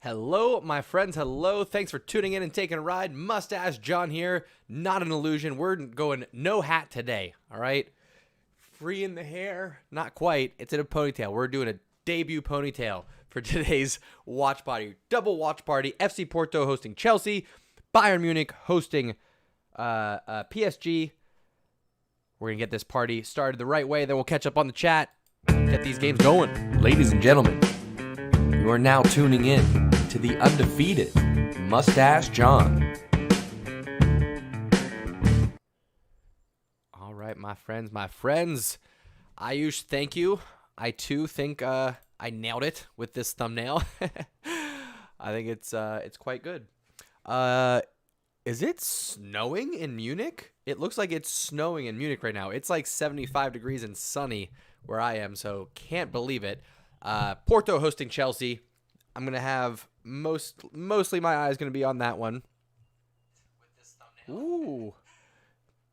Hello, my friends. Hello. Thanks for tuning in and taking a ride. Moustache John here. Not an illusion. We're going no hat today. All right. Free in the hair. Not quite. It's in a ponytail. We're doing a debut ponytail for today's watch party. Double watch party. FC Porto hosting Chelsea. Bayern Munich hosting PSG. We're going to get this party started the right way. Then we'll catch up on the chat. Get these games going. Ladies and gentlemen, you are now tuning in to the undefeated Moustache John. All right, my friends. Ayush, thank you. I too think I nailed it with this thumbnail. I think it's quite good. Is it snowing in Munich? It looks like it's snowing in Munich right now. It's like 75 degrees and sunny where I am, so can't believe it. Porto hosting Chelsea. I'm going to have mostly my eyes going to be on that one. With this thumbnail. Ooh.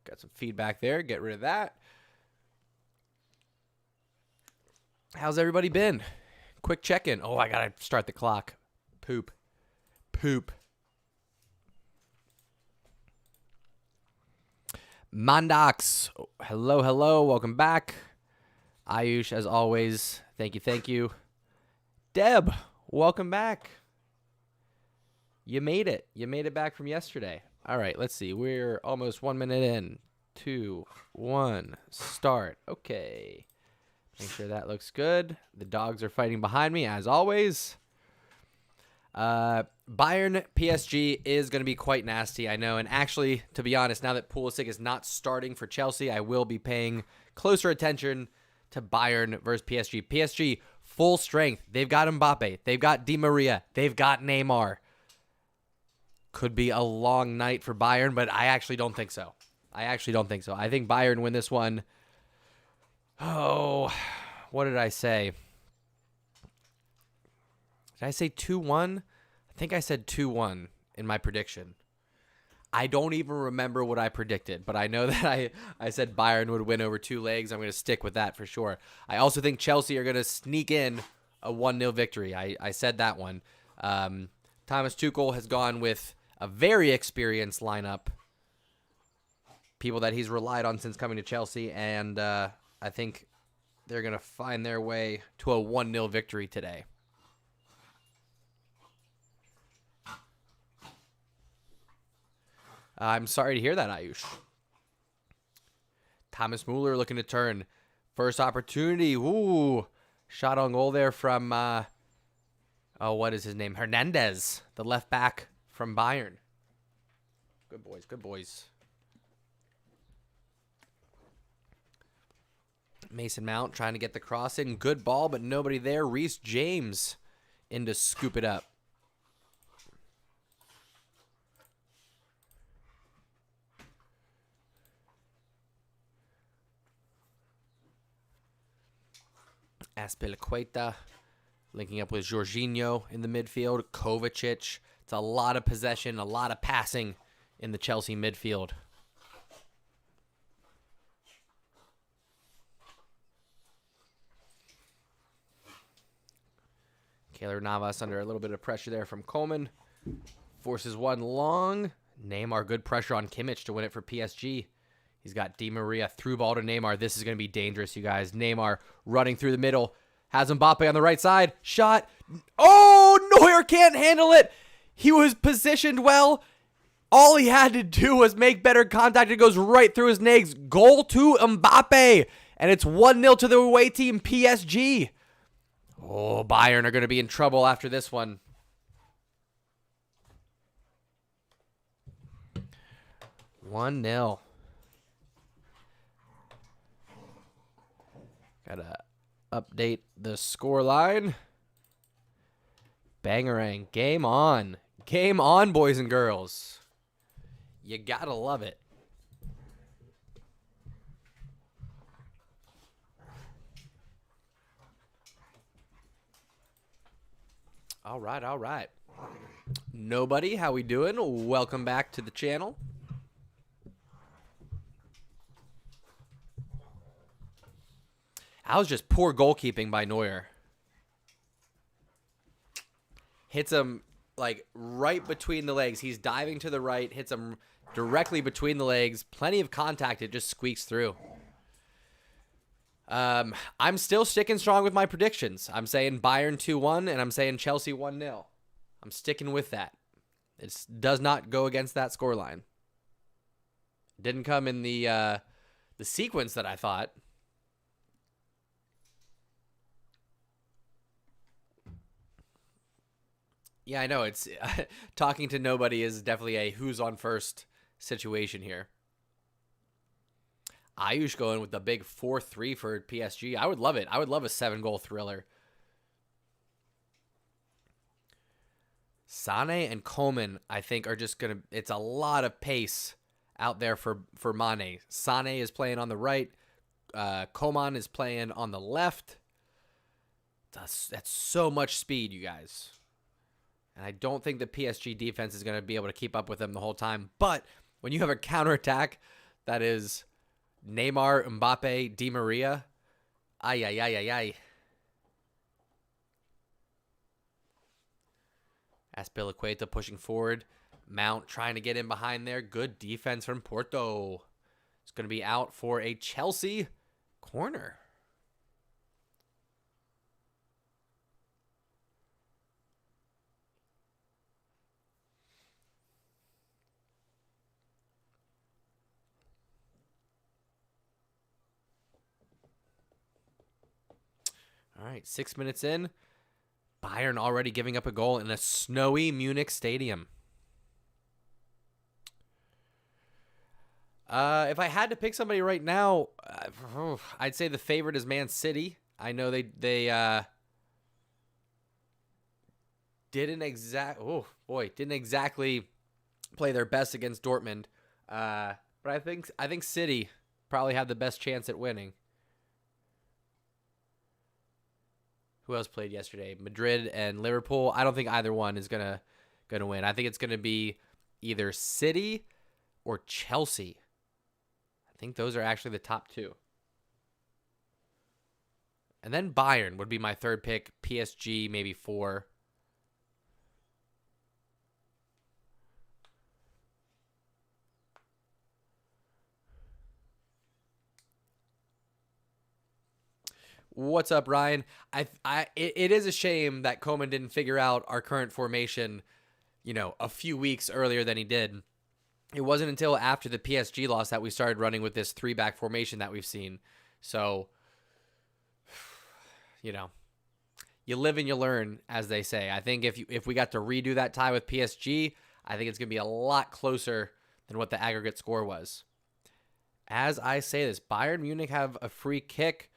Got some feedback there. Get rid of that. How's everybody been? Quick check-in. Oh, I got to start the clock. Poop. Mandox. Hello. Welcome back. Ayush, as always, thank you. Deb, welcome back. You made it. You made it back from yesterday. All right, let's see. We're almost 1 minute in. 2, 1, start. Okay. Make sure that looks good. The dogs are fighting behind me, as always. Bayern PSG is going to be quite nasty, I know. And actually, to be honest, now that Pulisic is not starting for Chelsea, I will be paying closer attention to Bayern versus PSG. PSG, full strength. They've got Mbappe. They've got Di Maria. They've got Neymar. Could be a long night for Bayern, but I actually don't think so. I think Bayern win this one. Oh, what did I say? Did I say 2-1? I think I said 2-1 in my prediction. I don't even remember what I predicted, but I know that I said Bayern would win over 2 legs. I'm going to stick with that for sure. I also think Chelsea are going to sneak in a 1-0 victory. I said that one. Thomas Tuchel has gone with a very experienced lineup, people that he's relied on since coming to Chelsea, and I think they're going to find their way to a 1-0 victory today. I'm sorry to hear that, Ayush. Thomas Muller looking to turn. First opportunity. Ooh. Shot on goal there from, what is his name? Hernandez, the left back from Bayern. Good boys. Mason Mount trying to get the cross in. Good ball, but nobody there. Reece James in to scoop it up. Azpilicueta linking up with Jorginho in the midfield. Kovacic. It's a lot of possession, a lot of passing in the Chelsea midfield. Keylor Navas under a little bit of pressure there from Coleman. Forces one long. Neymar, good pressure on Kimmich to win it for PSG. He's got Di Maria through ball to Neymar. This is going to be dangerous, you guys. Neymar running through the middle. Has Mbappe on the right side. Shot. Oh, Neuer can't handle it. He was positioned well. All he had to do was make better contact. It goes right through his legs. Goal to Mbappe. And it's 1-0 to the away team, PSG. Oh, Bayern are going to be in trouble after this one. One 0. Gotta update the score line. Bangerang. Game on. Game on, boys and girls. You gotta love it. All right. Nobody, how we doing? Welcome back to the channel. That was just poor goalkeeping by Neuer. hits him like right between the legs. He's diving to the right, hits him directly between the legs. Plenty of contact. It just squeaks through. I'm still sticking strong with my predictions. I'm saying Bayern 2-1, and I'm saying Chelsea 1-0. I'm sticking with that. It does not go against that scoreline. Didn't come in the sequence that I thought. Yeah, I know. It's talking to nobody is definitely a who's on first situation here. Ayush going with the big 4-3 for PSG. I would love it. I would love a 7-goal thriller. Sane and Coman, I think, are just going to... It's a lot of pace out there for Mane. Sane is playing on the right. Coman is playing on the left. That's so much speed, you guys. And I don't think the PSG defense is going to be able to keep up with them the whole time. But when you have a counterattack that is Neymar, Mbappe, Di Maria, ay. Azpilicueta pushing forward. Mount trying to get in behind there. Good defense from Porto. It's going to be out for a Chelsea corner. All right, 6 minutes in. Bayern already giving up a goal in a snowy Munich stadium. If I had to pick somebody right now, I'd say the favorite is Man City. I know they didn't exactly play their best against Dortmund. But I think City probably have the best chance at winning. Who else played yesterday? Madrid and Liverpool. I don't think either one is gonna win. I think it's gonna be either City or Chelsea. I think those are actually the top two. And then Bayern would be my third pick. PSG maybe 4. What's up, Ryan? It is a shame that Koeman didn't figure out our current formation, a few weeks earlier than he did. It wasn't until after the PSG loss that we started running with this 3-back formation that we've seen. So, you live and you learn, as they say. I think if we got to redo that tie with PSG, I think it's going to be a lot closer than what the aggregate score was. As I say this, Bayern Munich have a free kick.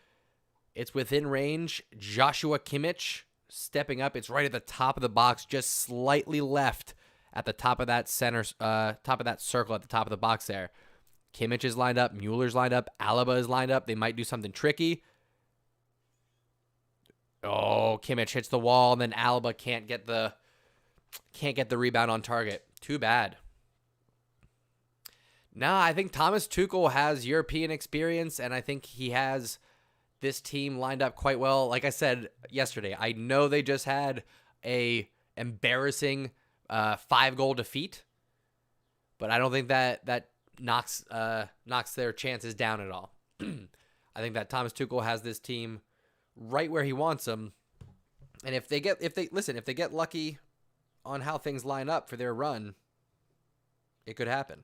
It's within range. Joshua Kimmich stepping up. It's right at the top of the box, just slightly left at the top of that top of that circle at the top of the box there. Kimmich is lined up. Mueller's lined up. Alaba is lined up. They might do something tricky. Oh, Kimmich hits the wall, and then Alaba can't get the rebound on target. Too bad. Nah, I think Thomas Tuchel has European experience, and I think he has this team lined up quite well. Like I said yesterday, I know they just had a embarrassing 5-goal defeat, but I don't think that knocks their chances down at all. I think that Thomas Tuchel has this team right where he wants them, and if they get lucky on how things line up for their run, it could happen.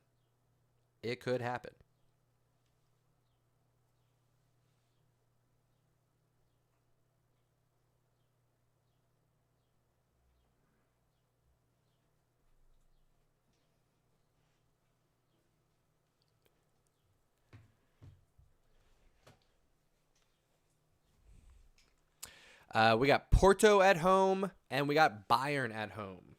It could happen. We got Porto at home, and we got Bayern at home.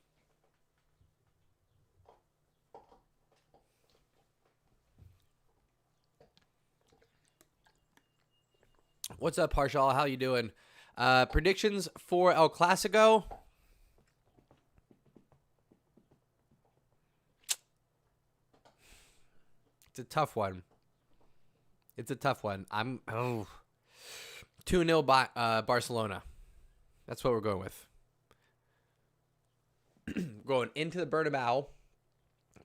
What's up, Harshal? How you doing? Predictions for El Clasico? It's a tough one. I'm 2-0 by Barcelona. That's what we're going with. Going into the Bernabeu,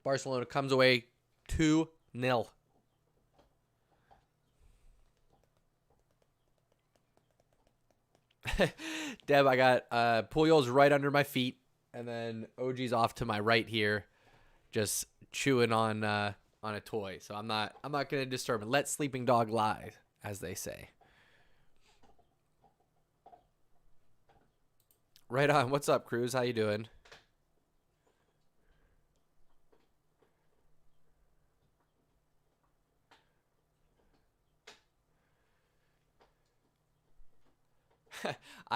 Barcelona comes away 2-0. Deb, I got Pujols right under my feet, and then OG's off to my right here, just chewing on a toy. So I'm not gonna disturb him. Let sleeping dog lie, as they say. Right on. What's up, Cruz? How you doing?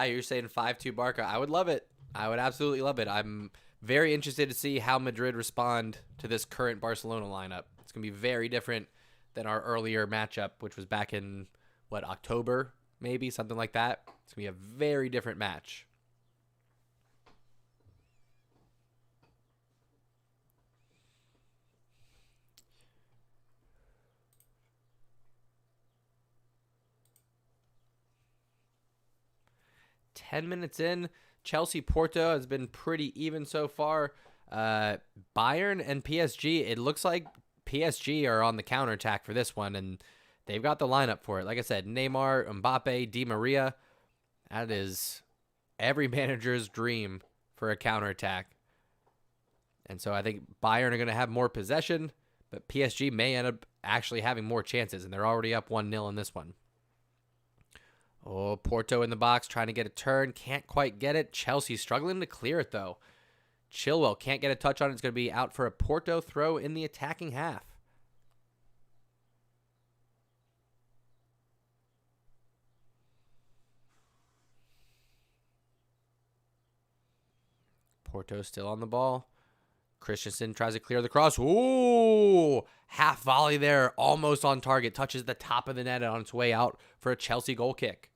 You're saying 5-2 Barca. I would love it. I would absolutely love it. I'm very interested to see how Madrid respond to this current Barcelona lineup. It's going to be very different than our earlier matchup, which was back in, October, maybe, something like that. It's going to be a very different match. Ten minutes in, Chelsea Porto has been pretty even so far. Bayern and PSG, it looks like PSG are on the counterattack for this one, and they've got the lineup for it. Like I said, Neymar, Mbappe, Di Maria. That is every manager's dream for a counterattack. And so I think Bayern are going to have more possession, but PSG may end up actually having more chances, and they're already up 1-0 in this one. Oh, Porto in the box trying to get a turn. Can't quite get it. Chelsea struggling to clear it, though. Chilwell can't get a touch on it. It's going to be out for a Porto throw in the attacking half. Porto still on the ball. Christensen tries to clear the cross. Ooh, half volley there. Almost on target. Touches the top of the net on its way out for a Chelsea goal kick.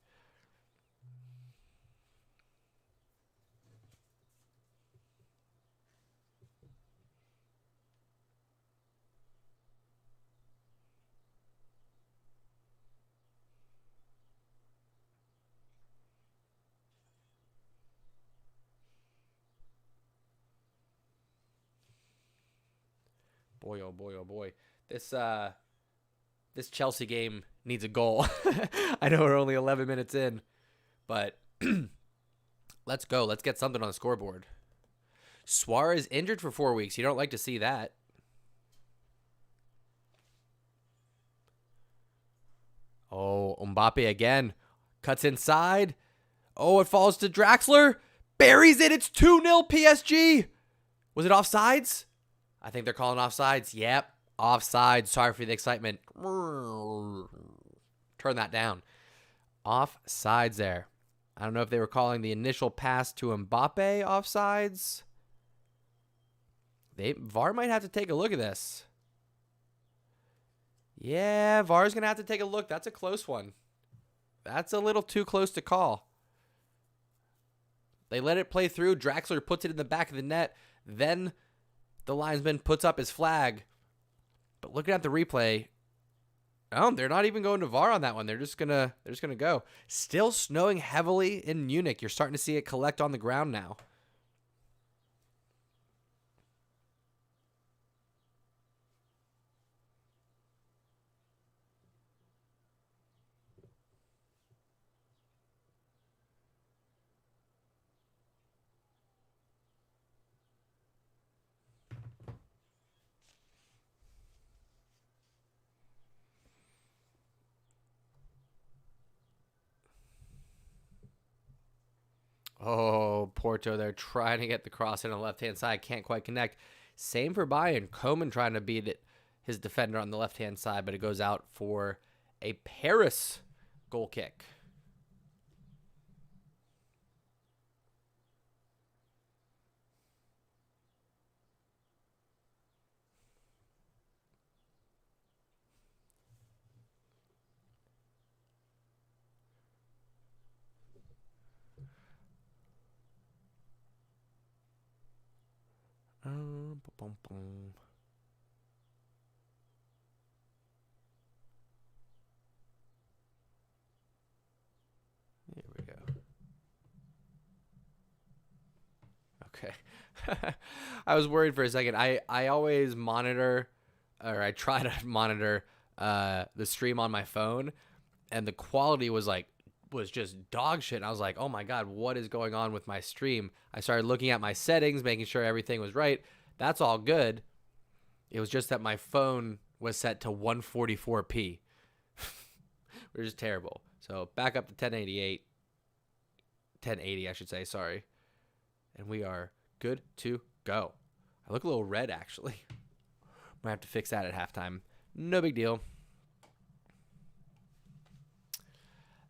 Boy, oh boy, oh boy. This Chelsea game needs a goal. I know we're only 11 minutes in, but let's go. Let's get something on the scoreboard. Suarez injured for 4 weeks. You don't like to see that. Oh, Mbappe again. Cuts inside. Oh, it falls to Draxler. Buries it. It's 2-0 PSG. Was it offsides? I think they're calling offsides. Yep, offsides. Sorry for the excitement. Turn that down. Offsides there. I don't know if they were calling the initial pass to Mbappe offsides. VAR might have to take a look at this. Yeah, VAR's going to have to take a look. That's a close one. That's a little too close to call. They let it play through. Draxler puts it in the back of the net. Then the linesman puts up his flag. But looking at the replay, oh, they're not even going to VAR on that one. They're just gonna go. Still snowing heavily in Munich. You're starting to see it collect on the ground now. Oh, Porto, they're trying to get the cross in on the left-hand side. Can't quite connect. Same for Bayern. Koeman trying to beat it, his defender on the left-hand side, but it goes out for a Paris goal kick. Here we go. Okay. I was worried for a second. I always monitor, or I try to monitor the stream on my phone, and the quality was just dog shit. And I was like, oh my God, what is going on with my stream? I started looking at my settings, making sure everything was right. That's all good. It was just that my phone was set to 144p, which is terrible. So back up to 1080, I should say, sorry. And we are good to go. I look a little red, actually. Might have to fix that at halftime. No big deal.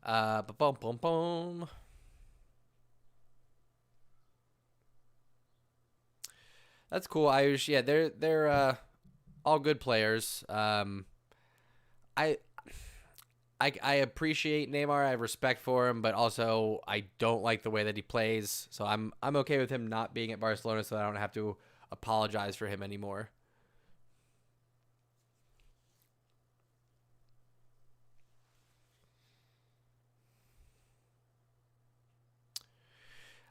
Boom. That's cool, Ayush. Yeah, they're all good players. I appreciate Neymar. I have respect for him, but also I don't like the way that he plays. So I'm okay with him not being at Barcelona, so I don't have to apologize for him anymore.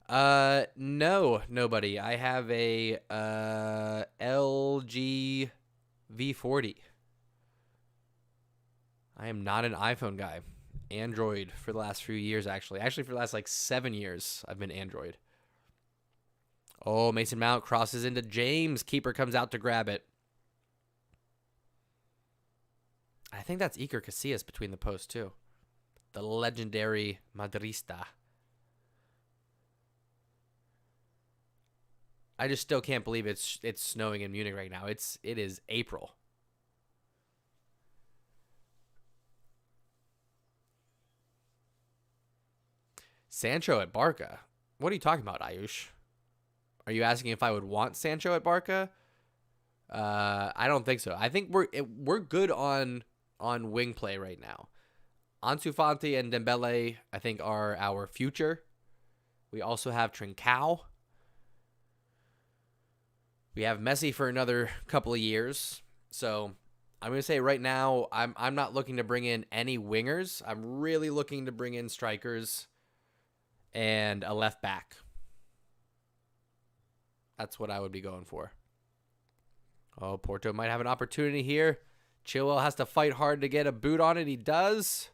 No, nobody. I have a LG V40. I am not an iPhone guy. Android for the last few years, actually. Actually, for the last 7 years, I've been Android. Oh, Mason Mount crosses into James. Keeper comes out to grab it. I think that's Iker Casillas between the posts, too. The legendary Madrista. I just still can't believe it's snowing in Munich right now. It is April. Sancho at Barca? What are you talking about, Ayush? Are you asking if I would want Sancho at Barca? I don't think so. I think we're good on wing play right now. Ansu Fati and Dembele, I think, are our future. We also have Trincao. We have Messi for another couple of years. So I'm going to say right now, I'm not looking to bring in any wingers. I'm really looking to bring in strikers and a left back. That's what I would be going for. Oh, Porto might have an opportunity here. Chilwell has to fight hard to get a boot on it. He does.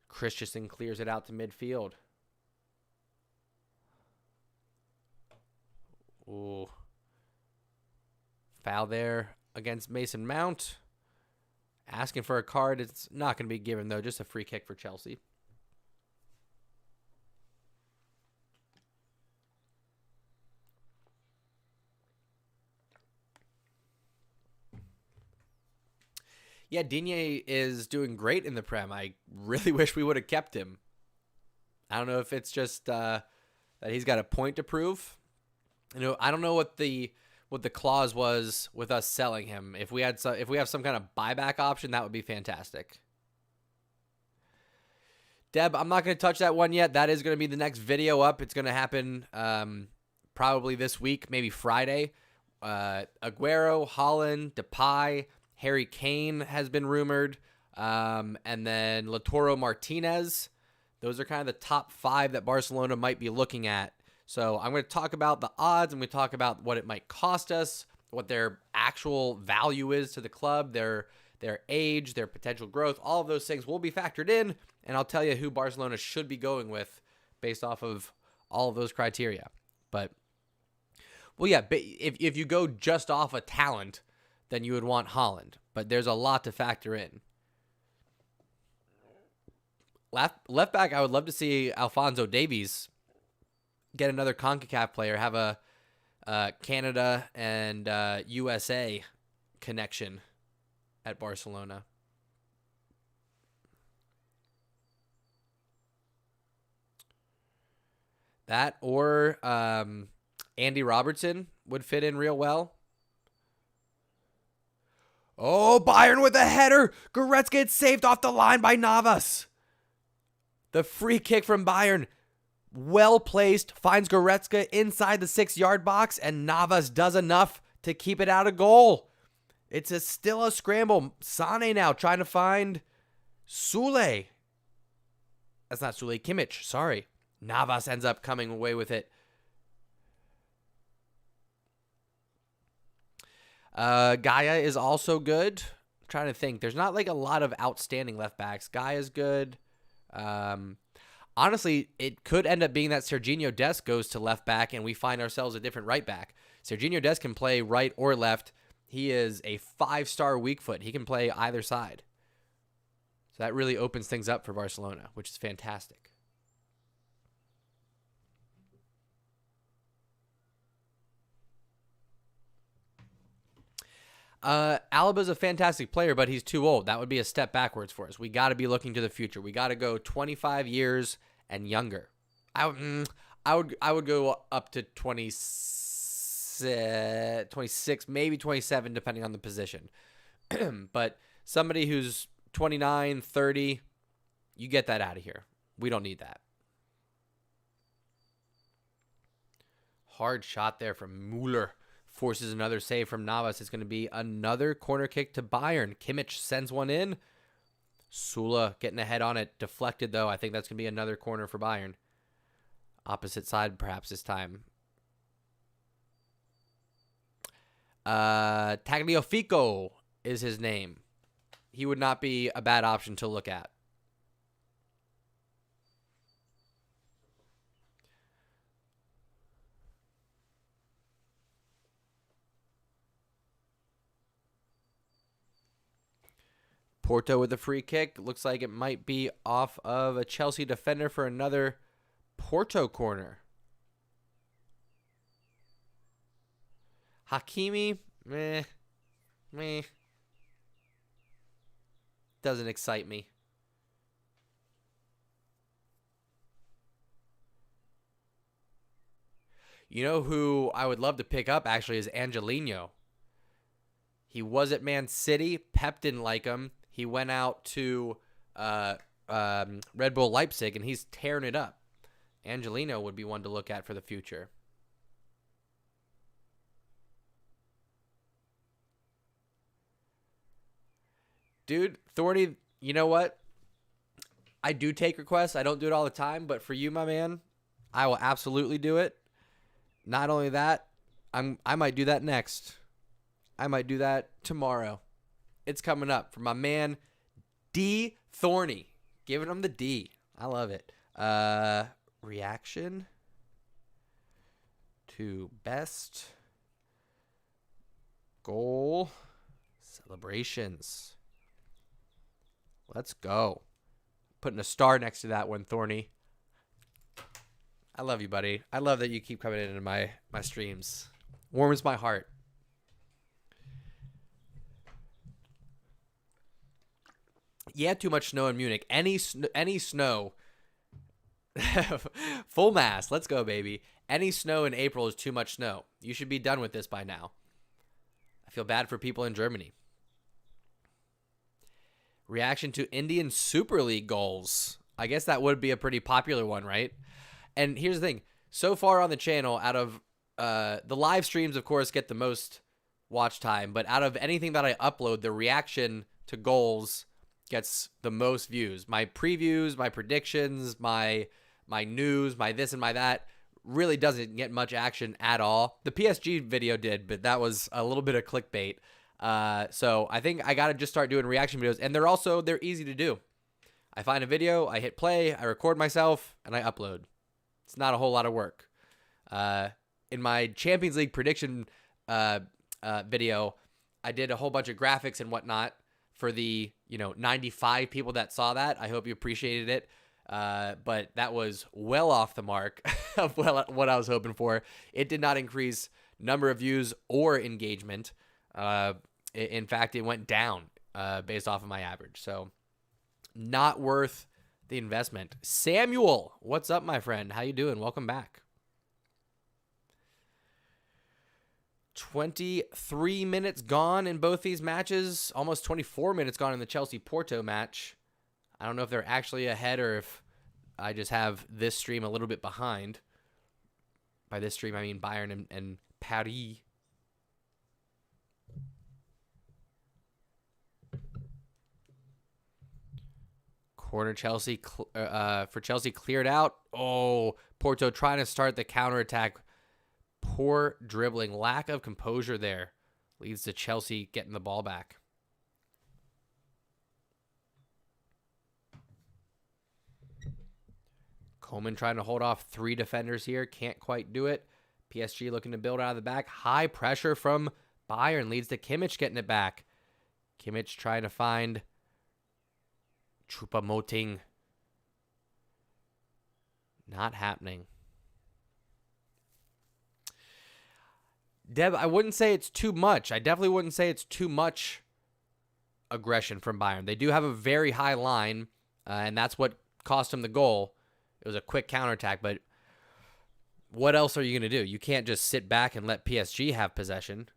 Christensen clears it out to midfield. Ooh. Foul there against Mason Mount. Asking for a card. It's not going to be given, though. Just a free kick for Chelsea. Yeah, Digne is doing great in the Prem. I really wish we would have kept him. I don't know if it's just that he's got a point to prove. I don't know what the clause was with us selling him. If we have some kind of buyback option, that would be fantastic. Deb, I'm not going to touch that one yet. That is going to be the next video up. It's going to happen probably this week, maybe Friday. Aguero, Haaland, Depay, Harry Kane has been rumored, and then Lautaro Martinez. Those are kind of the top 5 that Barcelona might be looking at. So I'm going to talk about the odds. I'm going to talk about what it might cost us, what their actual value is to the club, their age, their potential growth. All of those things will be factored in, and I'll tell you who Barcelona should be going with based off of all of those criteria. But, well, yeah, if you go just off of talent, then you would want Haaland. But there's a lot to factor in. Left back, I would love to see Alphonso Davies get another CONCACAF player, have a Canada and USA connection at Barcelona. That or Andy Robertson would fit in real well. Oh, Bayern with a header. Goretzka gets saved off the line by Navas. The free kick from Bayern. Well placed, finds Goretzka inside the 6-yard box, and Navas does enough to keep it out of goal. It's still a scramble. Sane now trying to find Sule. That's not Sule, Kimmich, sorry. Navas ends up coming away with it. Gaia is also good. I'm trying to think. There's not like a lot of outstanding left backs. Gaia's good. Honestly, it could end up being that Serginho Dest goes to left back and we find ourselves a different right back. Serginho Dest can play right or left. He is a 5-star weak foot. He can play either side. So that really opens things up for Barcelona, which is fantastic. Alaba's a fantastic player, but he's too old. That would be a step backwards for us. We got to be looking to the future. We got to go 25 years and younger. I would go up to 26, maybe 27, depending on the position. But somebody who's 29, 30, you get that out of here. We don't need that. Hard shot there from Müller. Forces another save from Navas. It's going to be another corner kick to Bayern. Kimmich sends one in. Sula getting ahead on it. Deflected, though. I think that's going to be another corner for Bayern. Opposite side, perhaps, this time. Tagliafico is his name. He would not be a bad option to look at. Porto with a free kick. Looks like it might be off of a Chelsea defender for another Porto corner. Hakimi, meh. Doesn't excite me. You know who I would love to pick up, actually, is Angelino. He was at Man City. Pep didn't like him. He went out to Red Bull Leipzig, and he's tearing it up. Angelino would be one to look at for the future. Dude, Thorny, you know what? I do take requests. I don't do it all the time, but for you, my man, I will absolutely do it. Not only that, I might do that next. I might do that tomorrow. It's coming up for my man, D. Thorny. Giving him the D. I love it. Reaction to best goal celebrations. Let's go. Putting a star next to that one, Thorny. I love you, buddy. I love that you keep coming into my streams. Warms my heart. Yeah, too much snow in Munich. Any snow. Full mass. Let's go, baby. Any snow in April is too much snow. You should be done with this by now. I feel bad for people in Germany. Reaction to Indian Super League goals. I guess that would be a pretty popular one, right? And here's the thing. So far on the channel, out of the live streams, of course, get the most watch time. But out of anything that I upload, the reaction to goals gets the most views. My previews, my predictions, my news, my this and my that really doesn't get much action at all. The PSG video did, but that was a little bit of clickbait. So I think I got to just start doing reaction videos, and they're easy to do. I find a video, I hit play, I record myself, and I upload. It's not a whole lot of work. In my Champions League prediction video, I did a whole bunch of graphics and whatnot for the 95 people that saw that. I hope you appreciated it. But that was well off the mark of what I was hoping for. It did not increase number of views or engagement. In fact, it went down based off of my average. So not worth the investment. Samuel, what's up, my friend? How you doing? Welcome back. 23 minutes gone in both these matches. Almost 24 minutes gone in the Chelsea-Porto match. I don't know if they're actually ahead or if I just have this stream a little bit behind. By this stream, I mean Bayern and Paris. Corner Chelsea for Chelsea cleared out. Oh, Porto trying to start the counterattack. Poor dribbling, lack of composure there. leads to Chelsea getting the ball back. Coleman trying to hold off 3 defenders here. Can't quite do it. PSG looking to build out of the back. High pressure from Bayern leads to Kimmich getting it back. Kimmich trying to find Choupo-Moting. Not happening. Deb, I wouldn't say it's too much. I definitely wouldn't say it's too much aggression from Bayern. They do have a very high line, and that's what cost them the goal. It was a quick counterattack, but what else are you going to do? You can't just sit back and let PSG have possession.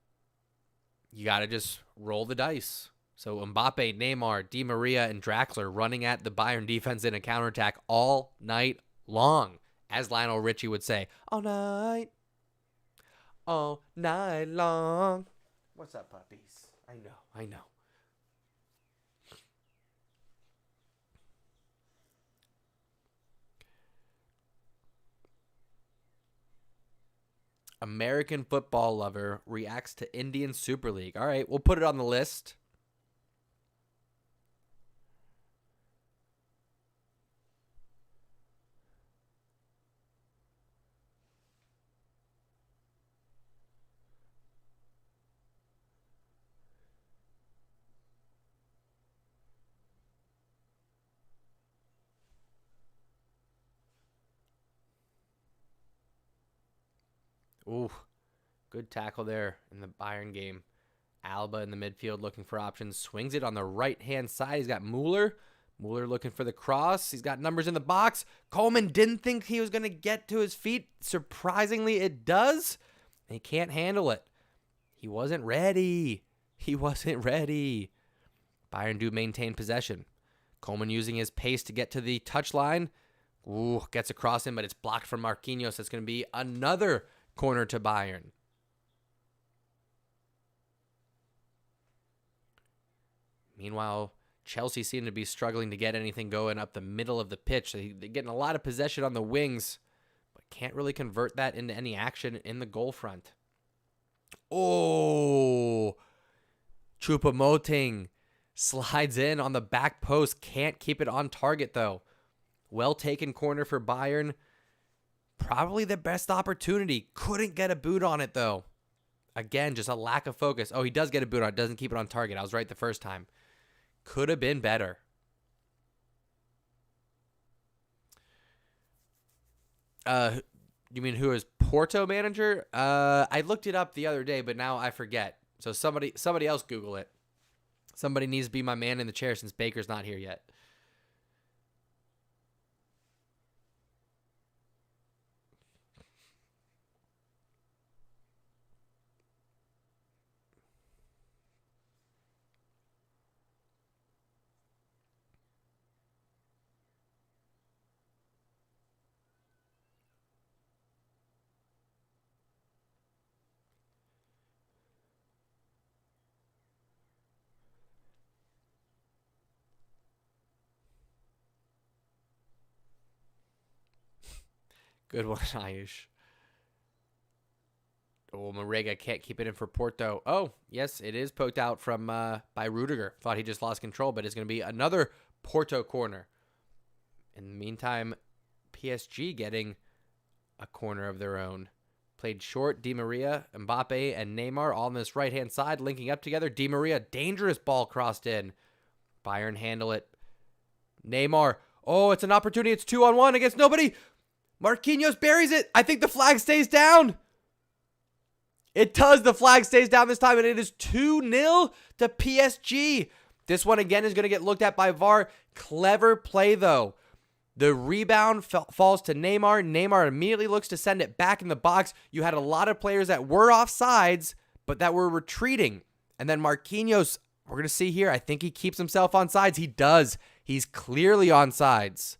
You got to just roll the dice. So Mbappe, Neymar, Di Maria, and Draxler running at the Bayern defense in a counterattack all night long, as Lionel Richie would say, all night long. What's up, puppies? I know. American football lover reacts to Indian Super League. All right, we'll put it on the list. Ooh, good tackle there in the Bayern game. Alba in the midfield looking for options. Swings it on the right-hand side. He's got Mueller. Mueller looking for the cross. He's got numbers in the box. Coleman didn't think he was going to get to his feet. Surprisingly, it does. He can't handle it. He wasn't ready. Bayern do maintain possession. Coleman using his pace to get to the touchline. Ooh, gets across him, but it's blocked from Marquinhos. That's going to be another corner to Bayern. Meanwhile, Chelsea seem to be struggling to get anything going up the middle of the pitch. They're getting a lot of possession on the wings, but can't really convert that into any action in the goal front. Oh, Choupo-Moting slides in on the back post. Can't keep it on target, though. Well taken corner for Bayern. Probably the best opportunity. Couldn't get a boot on it, though. Again, just a lack of focus. Oh, he does get a boot on it. Doesn't keep it on target. I was right the first time. Could have been better. You mean who is Porto manager? I looked it up the other day, but now I forget. So somebody else Google it. Somebody needs to be my man in the chair since Baker's not here yet. Good one, Ayush. Oh, Marega can't keep it in for Porto. Oh, yes, it is poked out from by Rudiger. Thought he just lost control, but it's going to be another Porto corner. In the meantime, PSG getting a corner of their own. Played short, Di Maria, Mbappe, and Neymar all on this right-hand side, linking up together. Di Maria, dangerous ball crossed in. Bayern handle it. Neymar, oh, it's an opportunity. It's 2-on-1 against nobody. Marquinhos buries it. I think the flag stays down. It does. The flag stays down this time, and it is 2-0 to PSG. This one, again, is going to get looked at by VAR. Clever play, though. The rebound falls to Neymar. Neymar immediately looks to send it back in the box. You had a lot of players that were offsides, but that were retreating. And then Marquinhos, we're going to see here, I think he keeps himself on sides. He does. He's clearly on sides.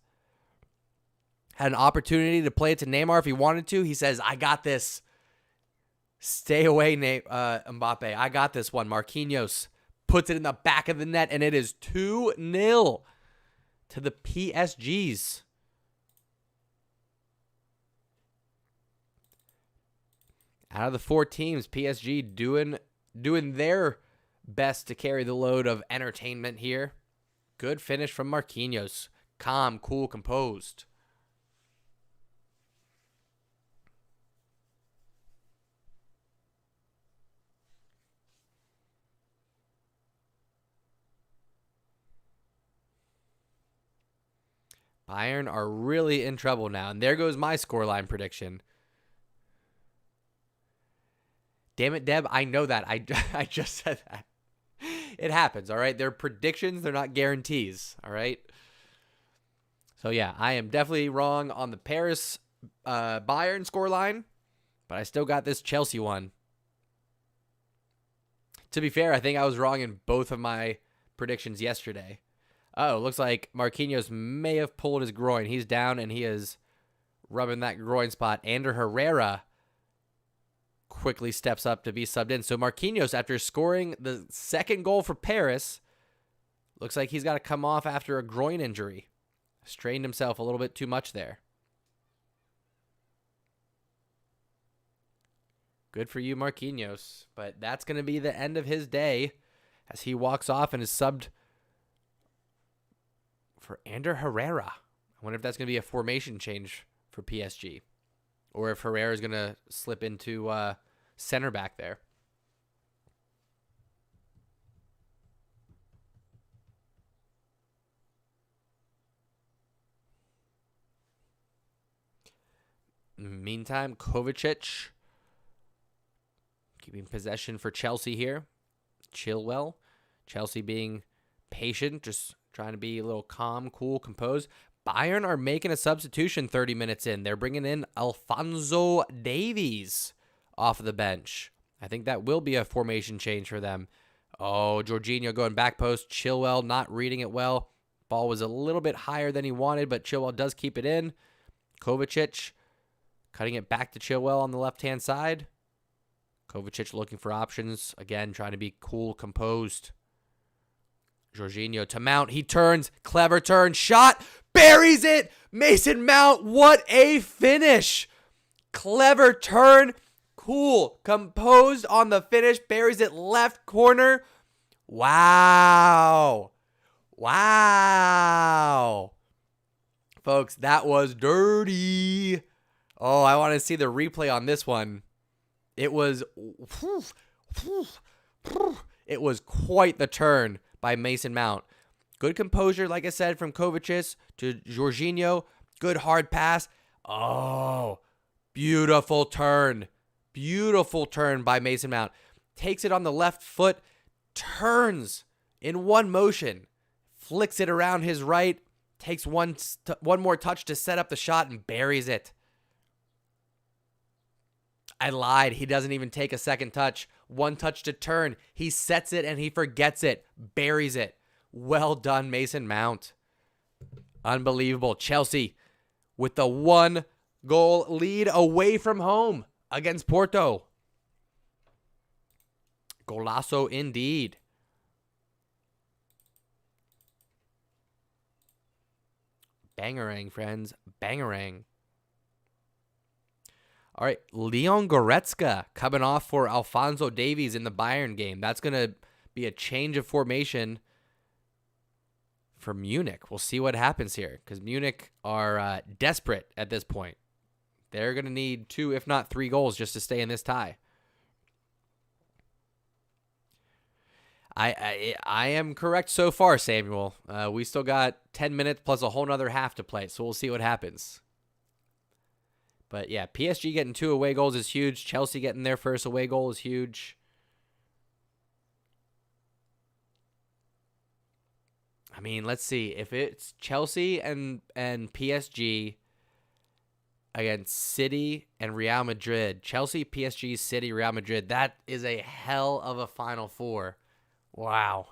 Had an opportunity to play it to Neymar if he wanted to. He says, I got this. Stay away, Mbappe. I got this one. Marquinhos puts it in the back of the net, and it is 2-0 to the PSGs. Out of the 4 teams, PSG doing doing their best to carry the load of entertainment here. Good finish from Marquinhos. Calm, cool, composed. Bayern are really in trouble now. And there goes my scoreline prediction. Damn it, Deb. I know that. I just said that. It happens, all right? They're predictions. They're not guarantees, all right? So, yeah, I am definitely wrong on the Paris Bayern scoreline, but I still got this Chelsea one. To be fair, I think I was wrong in both of my predictions yesterday. Oh, looks like Marquinhos may have pulled his groin. He's down, and he is rubbing that groin spot. Ander Herrera quickly steps up to be subbed in. So Marquinhos, after scoring the second goal for Paris, looks like he's got to come off after a groin injury. Strained himself a little bit too much there. Good for you, Marquinhos. But that's going to be the end of his day as he walks off and is subbed for Ander Herrera. I wonder if that's going to be a formation change for PSG. Or if Herrera is going to slip into center back there. Meantime, Kovacic keeping possession for Chelsea here. Chilwell. Chelsea being patient, just trying to be a little calm, cool, composed. Bayern are making a substitution 30 minutes in. They're bringing in Alphonso Davies off of the bench. I think that will be a formation change for them. Oh, Jorginho going back post. Chilwell not reading it well. Ball was a little bit higher than he wanted, but Chilwell does keep it in. Kovacic cutting it back to Chilwell on the left-hand side. Kovacic looking for options. Again, trying to be cool, composed. Jorginho to Mount. He turns. Clever turn. Shot. Buries it. Mason Mount. What a finish. Clever turn. Cool. Composed on the finish. Buries it left corner. Wow. Wow. Folks, that was dirty. Oh, I want to see the replay on this one. It was quite the turn by Mason Mount. Good composure, like I said, from Kovacic to Jorginho. Good hard pass. Oh, beautiful turn. Beautiful turn by Mason Mount. Takes it on the left foot, turns in one motion, flicks it around his right, takes one more touch to set up the shot and buries it. I lied. He doesn't even take a second touch. One touch to turn. He sets it and he forgets it. Buries it. Well done, Mason Mount. Unbelievable. Chelsea with the 1-goal lead away from home against Porto. Golazo indeed. Bangerang, friends. Bangerang. All right, Leon Goretzka coming off for Alphonso Davies in the Bayern game. That's going to be a change of formation for Munich. We'll see what happens here because Munich are desperate at this point. They're going to need 2, if not 3 goals just to stay in this tie. I am correct so far, Samuel. We still got 10 minutes plus a whole nother half to play, so we'll see what happens. But yeah, PSG getting 2 away goals is huge. Chelsea getting their first away goal is huge. I mean, let's see. If it's Chelsea and PSG against City and Real Madrid. Chelsea, PSG, City, Real Madrid. That is a hell of a Final Four. Wow.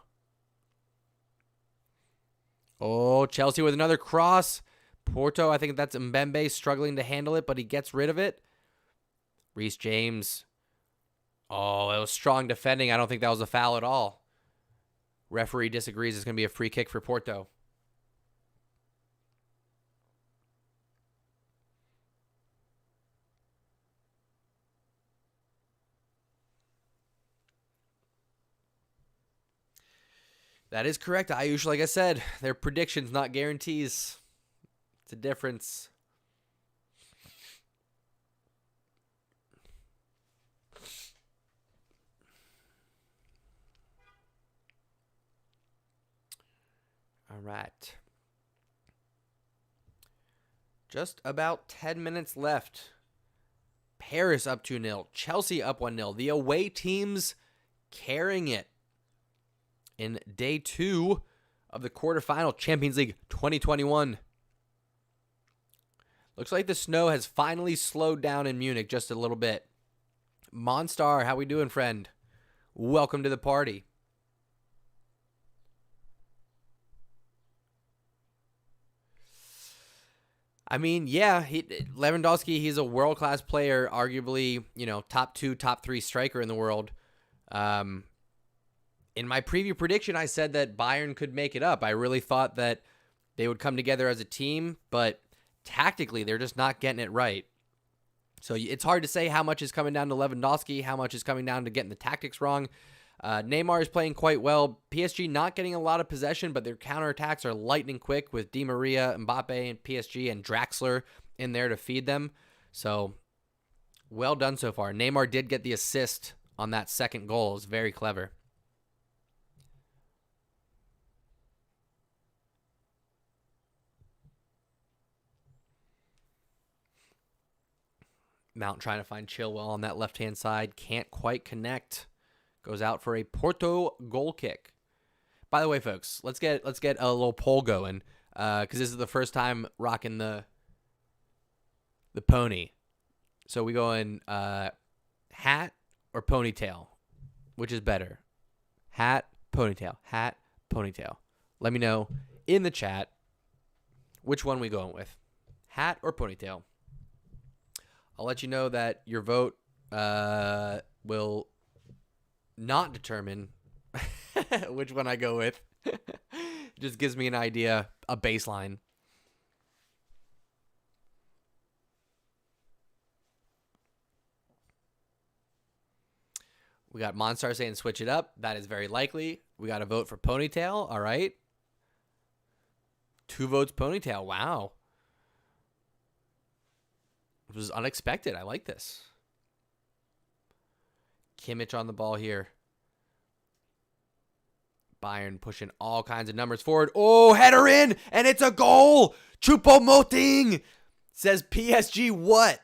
Oh, Chelsea with another cross. Porto, I think that's Mbembe struggling to handle it, but he gets rid of it. Reece James. Oh, it was strong defending. I don't think that was a foul at all. Referee disagrees. It's going to be a free kick for Porto. That is correct, Ayush. Like I said, they're predictions, not guarantees. It's a difference. All right. Just about 10 minutes left. Paris up 2-0. Chelsea up 1-0. The away teams carrying it in day 2 of the quarterfinal Champions League 2021. Looks like the snow has finally slowed down in Munich just a little bit. Monstar, how we doing, friend? Welcome to the party. I mean, yeah, Lewandowski, he's a world-class player, arguably, top 2, top 3 striker in the world. In my preview prediction, I said that Bayern could make it up. I really thought that they would come together as a team, but tactically, they're just not getting it right. So it's hard to say how much is coming down to Lewandowski, how much is coming down to getting the tactics wrong. Neymar is playing quite well. PSG not getting a lot of possession, but their counterattacks are lightning quick with Di Maria, Mbappe, and PSG, and Draxler in there to feed them. So, well done so far. Neymar did get the assist on that second goal. It was very clever. Mount trying to find Chilwell on that left-hand side. Can't quite connect. Goes out for a Porto goal kick. By the way, folks, let's get a little poll going because this is the first time rocking the pony. So we go in hat or ponytail, which is better? Hat, ponytail, hat, ponytail. Let me know in the chat which one we going with, hat or ponytail. I'll let you know that your vote will not determine which one I go with. It just gives me an idea, a baseline. We got Monstar saying switch it up. That is very likely. We got a vote for ponytail. All right. 2 votes ponytail. Wow. It was unexpected. I like this. Kimmich on the ball here. Bayern pushing all kinds of numbers forward. Oh, header in, and it's a goal. Choupo-Moting says PSG what?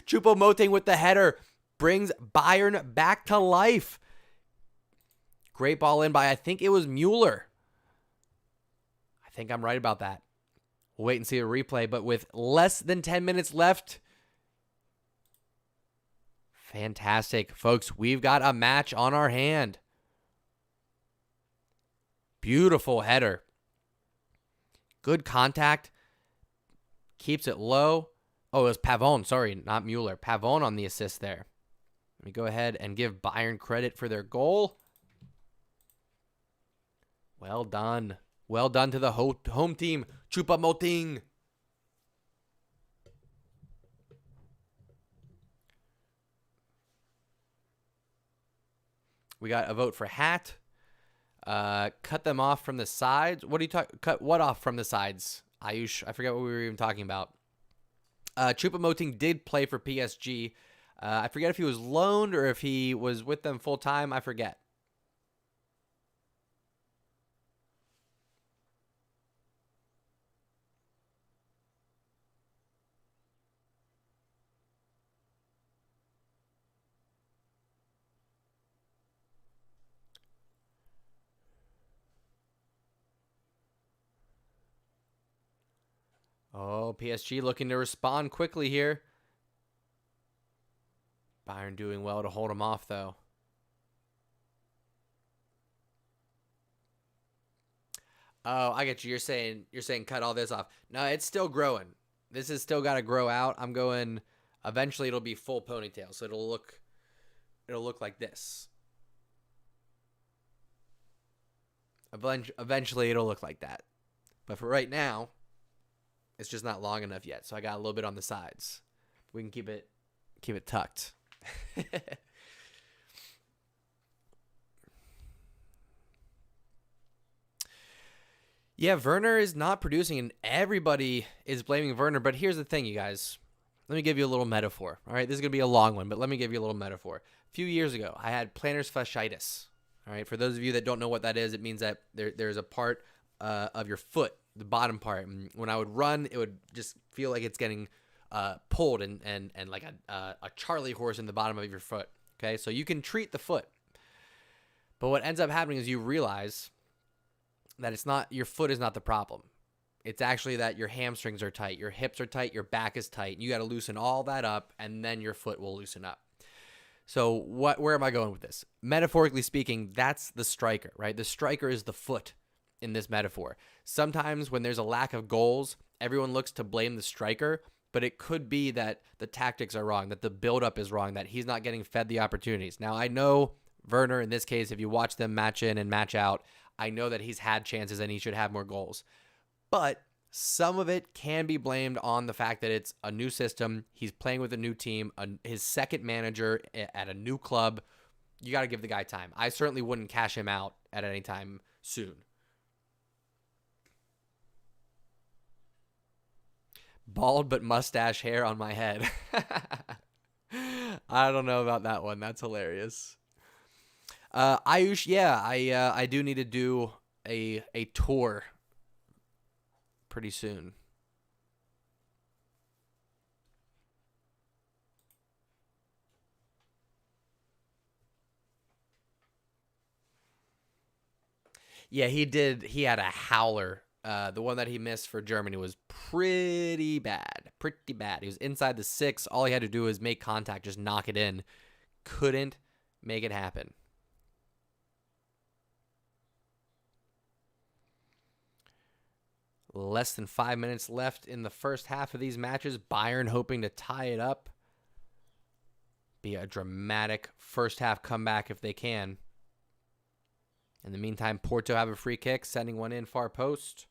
Choupo-Moting with the header brings Bayern back to life. Great ball in by, I think it was Mueller. I think I'm right about that. We'll wait and see a replay, but with less than 10 minutes left, fantastic. Folks, we've got a match on our hand. Beautiful header. Good contact. Keeps it low. Oh, it was Pavon. Sorry, not Mueller. Pavon on the assist there. Let me go ahead and give Bayern credit for their goal. Well done. Well done to the home team. Choupo-Moting. We got a vote for hat. Cut them off from the sides. What are you talking? Cut what off from the sides? Ayush, I forget what we were even talking about. Choupo-Moting did play for PSG. I forget if he was loaned or if he was with them full time. I forget. Oh, PSG looking to respond quickly here. Bayern doing well to hold him off, though. Oh, I get you. You're saying cut all this off. No, it's still growing. This has still got to grow out. I'm going. Eventually, it'll be full ponytail, so it'll look like this. Eventually, it'll look like that. But for right now, it's just not long enough yet. So I got a little bit on the sides. We can keep it tucked. Yeah, Werner is not producing, and everybody is blaming Werner. But here's the thing, you guys. Let me give you a little metaphor. All right, this is going to be a long one, but let me give you a little metaphor. A few years ago, I had plantar fasciitis. All right, for those of you that don't know what that is, it means that there's a part of your foot, the bottom part. And when I would run, it would just feel like it's getting pulled and like a Charlie horse in the bottom of your foot. Okay, so you can treat the foot. But what ends up happening is you realize that it's not, your foot is not the problem. It's actually that your hamstrings are tight, your hips are tight, your back is tight. You got to loosen all that up, and then your foot will loosen up. So where am I going with this? Metaphorically speaking, that's the striker, right? The striker is the foot in this metaphor. Sometimes when there's a lack of goals, everyone looks to blame the striker, but it could be that the tactics are wrong, that the buildup is wrong, that he's not getting fed the opportunities. Now, I know Werner, in this case, if you watch them match in and match out, I know that he's had chances and he should have more goals. But some of it can be blamed on the fact that it's a new system. He's playing with a new team, his second manager at a new club. You got to give the guy time. I certainly wouldn't cash him out at any time soon. Bald but mustache hair on my head. I don't know about that one. That's hilarious. Ayush, yeah, I do need to do a tour pretty soon. Yeah, he did. He had a howler. The one that he missed for Germany was pretty bad. Pretty bad. He was inside the 6. All he had to do was make contact, just knock it in. Couldn't make it happen. Less than 5 minutes left in the first half of these matches. Bayern hoping to tie it up. Be a dramatic first half comeback if they can. In the meantime, Porto have a free kick, sending one in far post.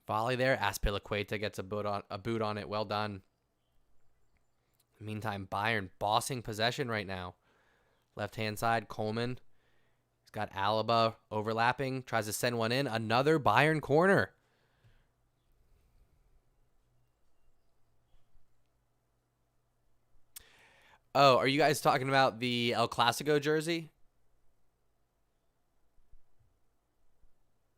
Volley there. Azpilicueta gets a boot on it. Well done. In the meantime, Bayern bossing possession right now. Left-hand side, Coleman. He's got Alaba overlapping. Tries to send one in. Another Bayern corner. Oh, are you guys talking about the El Clasico jersey?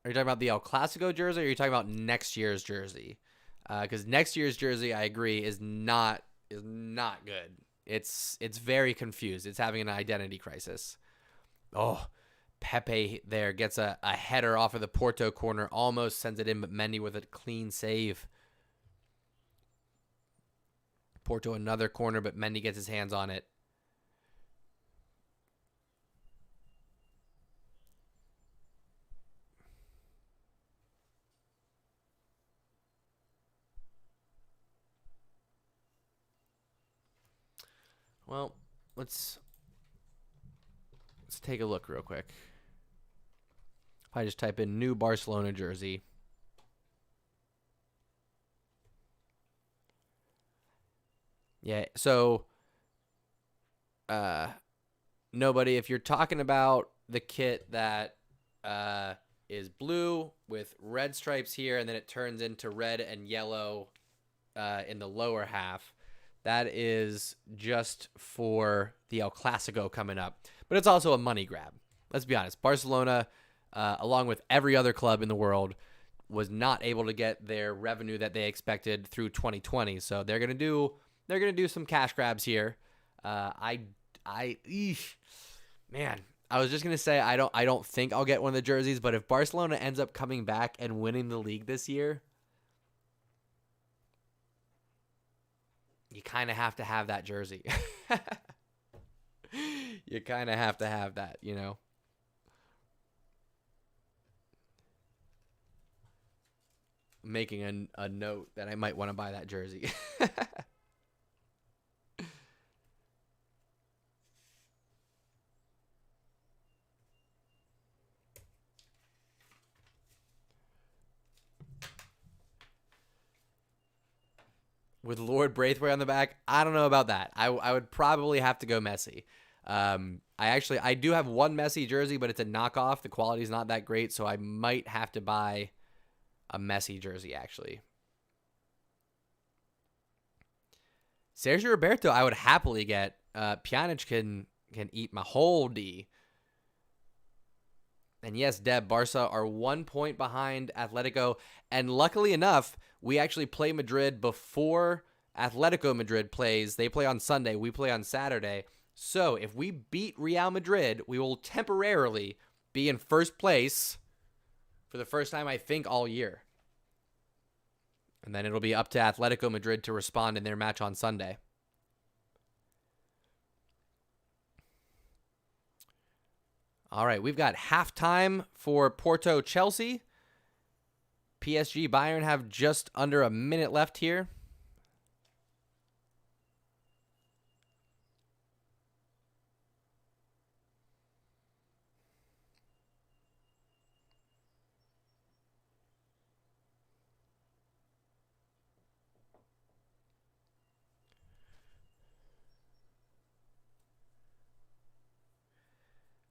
Are you talking about the El Clasico jersey, or are you talking about next year's jersey? Because next year's jersey, I agree, is not good. It's very confused. It's having an identity crisis. Oh, Pepe there gets a header off of the Porto corner, almost sends it in, but Mendy with a clean save. Porto another corner, but Mendy gets his hands on it. Well, let's take a look real quick. If I just type in new Barcelona jersey. Yeah, so nobody, if you're talking about the kit that is blue with red stripes here and then it turns into red and yellow in the lower half, that is just for the El Clasico coming up. But it's also a money grab. Let's be honest. Barcelona, along with every other club in the world, was not able to get their revenue that they expected through 2020. So they're gonna do some cash grabs here. Man, I was just gonna say I don't think I'll get one of the jerseys, but if Barcelona ends up coming back and winning the league this year, you kind of have to have that jersey. You kind of have to have that, you know. Making a note that I might want to buy that jersey. With Lord Braithwaite on the back, I don't know about that. I would probably have to go Messi. I do have one Messi jersey, but it's a knockoff. The quality's not that great, so I might have to buy a Messi jersey, actually. Sergio Roberto, I would happily get. Pjanic can eat my whole D. And yes, Deb, Barca are 1 point behind Atletico. And luckily enough, we actually play Madrid before Atletico Madrid plays. They play on Sunday. We play on Saturday. So if we beat Real Madrid, we will temporarily be in first place for the first time, I think, all year. And then it'll be up to Atletico Madrid to respond in their match on Sunday. All right, we've got halftime for Porto Chelsea. PSG Bayern have just under a minute left here.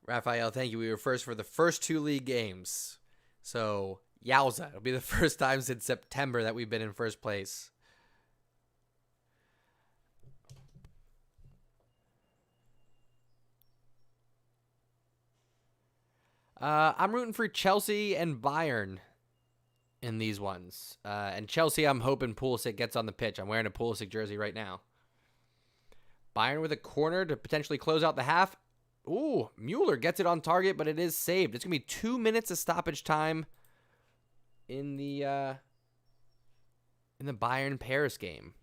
Raphael, thank you. We were first for the first 2 league games. So, yowza. It'll be the first time since September that we've been in first place. I'm rooting for Chelsea and Bayern in these ones. And Chelsea, I'm hoping Pulisic gets on the pitch. I'm wearing a Pulisic jersey right now. Bayern with a corner to potentially close out the half. Ooh, Mueller gets it on target, but it is saved. It's going to be 2 minutes of stoppage time in the Bayern-Paris game.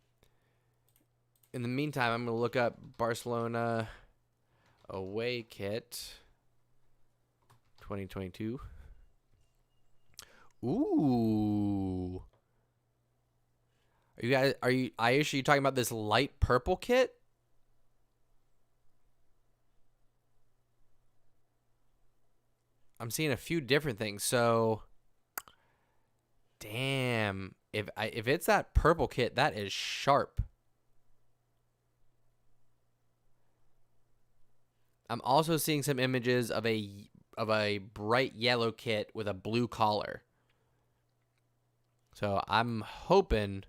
In the meantime, I'm going to look up Barcelona away kit 2022. Ooh. Are you Ayush, are you talking about this light purple kit? I'm seeing a few different things. So, damn, if it's that purple kit, that is sharp. I'm also seeing some images of a bright yellow kit with a blue collar. So I'm hoping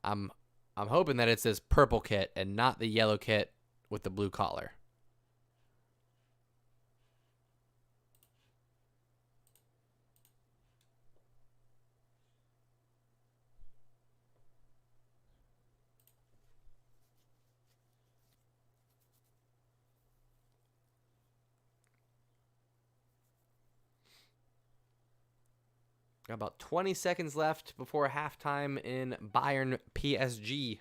that it's this purple kit and not the yellow kit with the blue collar. Got about 20 seconds left before halftime in Bayern PSG.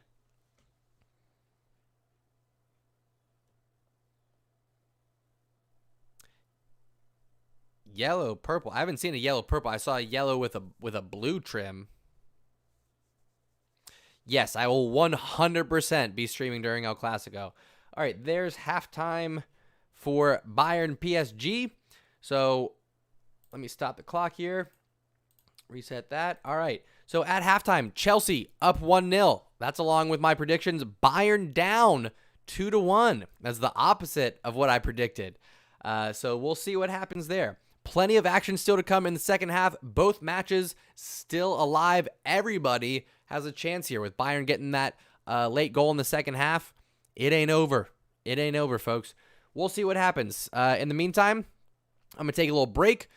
Yellow, purple. I haven't seen a yellow purple. I saw a yellow with a blue trim. Yes, I will 100% be streaming during El Clasico. All right, there's halftime for Bayern PSG. So let me stop the clock here. Reset that. All right. So at halftime, Chelsea up 1-0. That's along with my predictions. Bayern down 2-1. That's the opposite of what I predicted. So we'll see what happens there. Plenty of action still to come in the second half. Both matches still alive. Everybody has a chance here with Bayern getting that late goal in the second half. It ain't over. It ain't over, folks. We'll see what happens. In the meantime, I'm going to take a little break.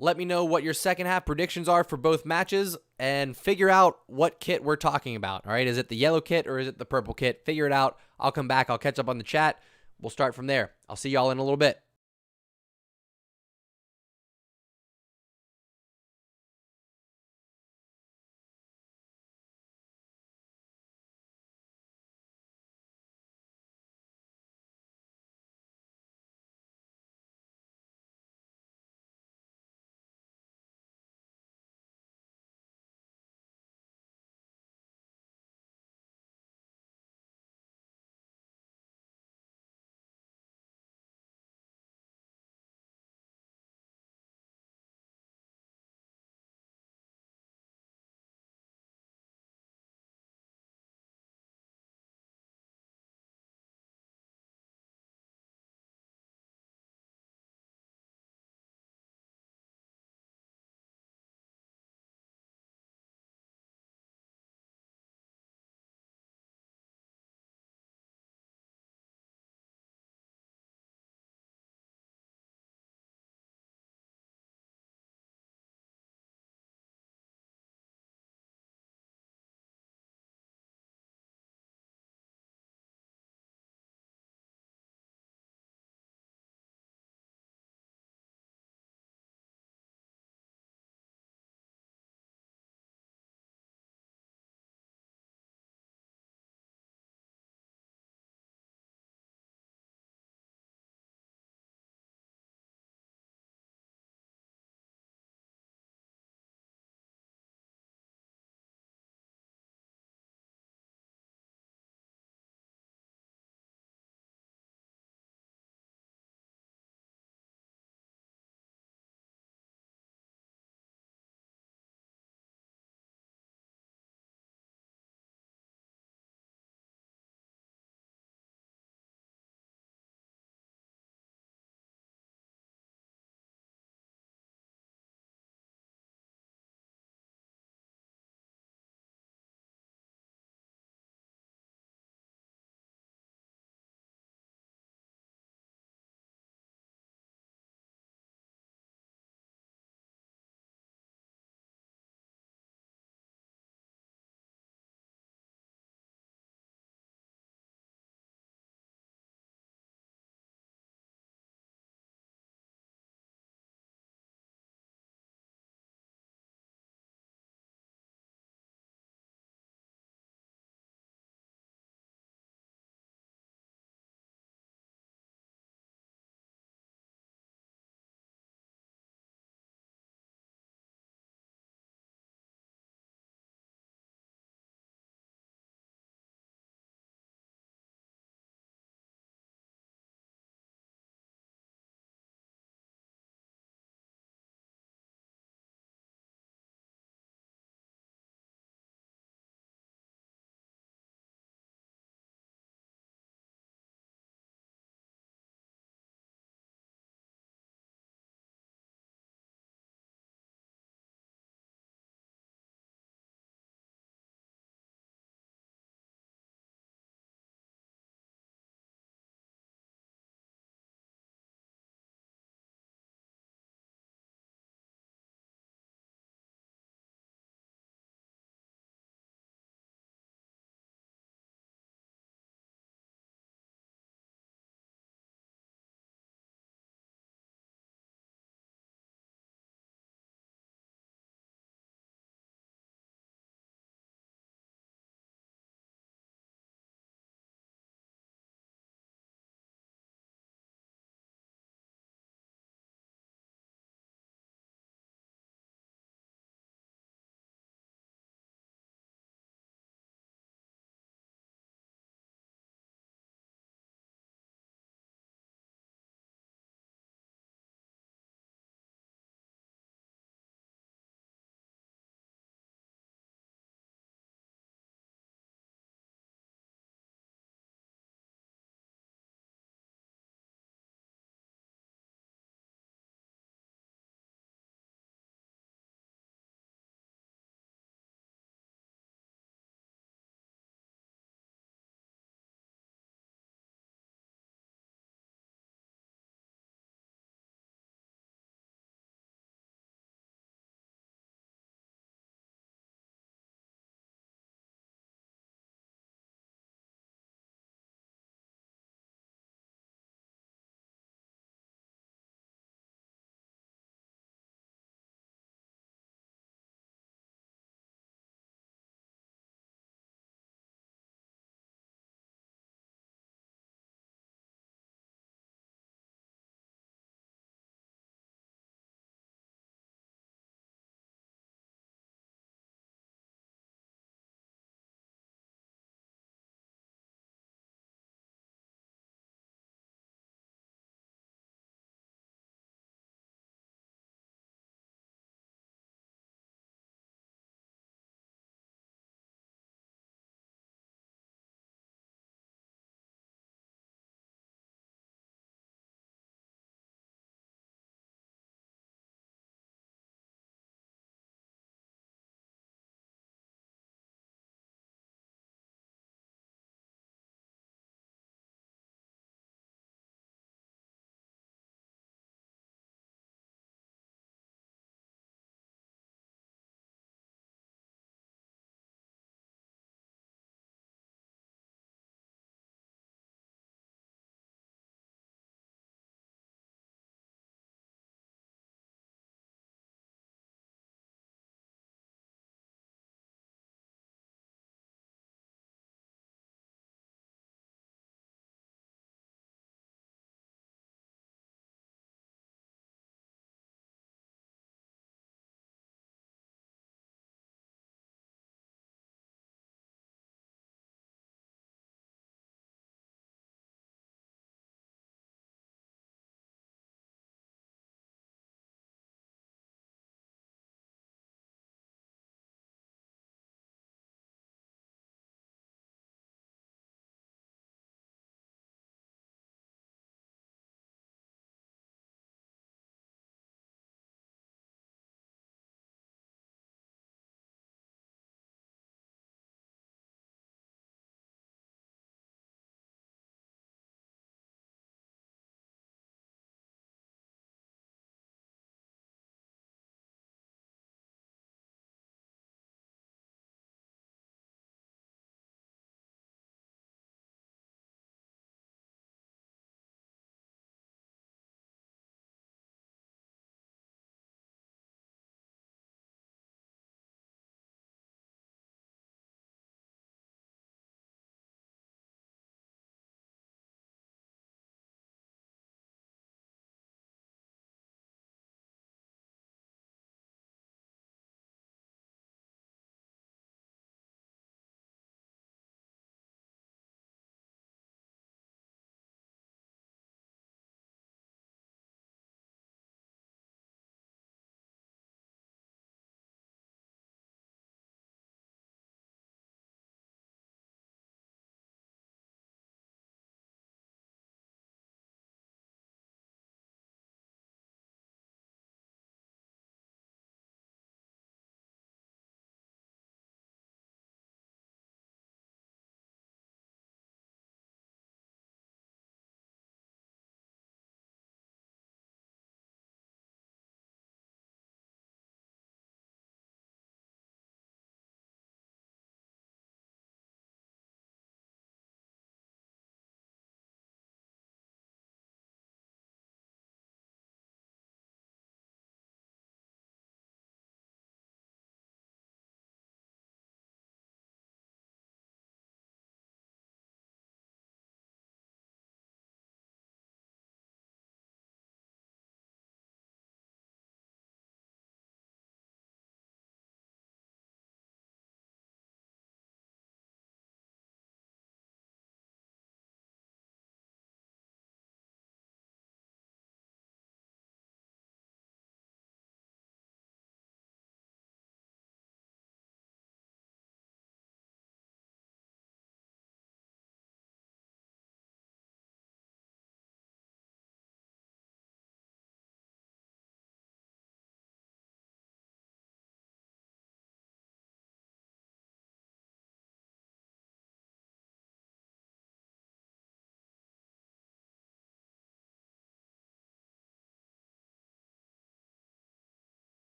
Let me know what your second half predictions are for both matches and figure out what kit we're talking about. All right, is it the yellow kit or is it the purple kit? Figure it out. I'll come back. I'll catch up on the chat. We'll start from there. I'll see y'all in a little bit.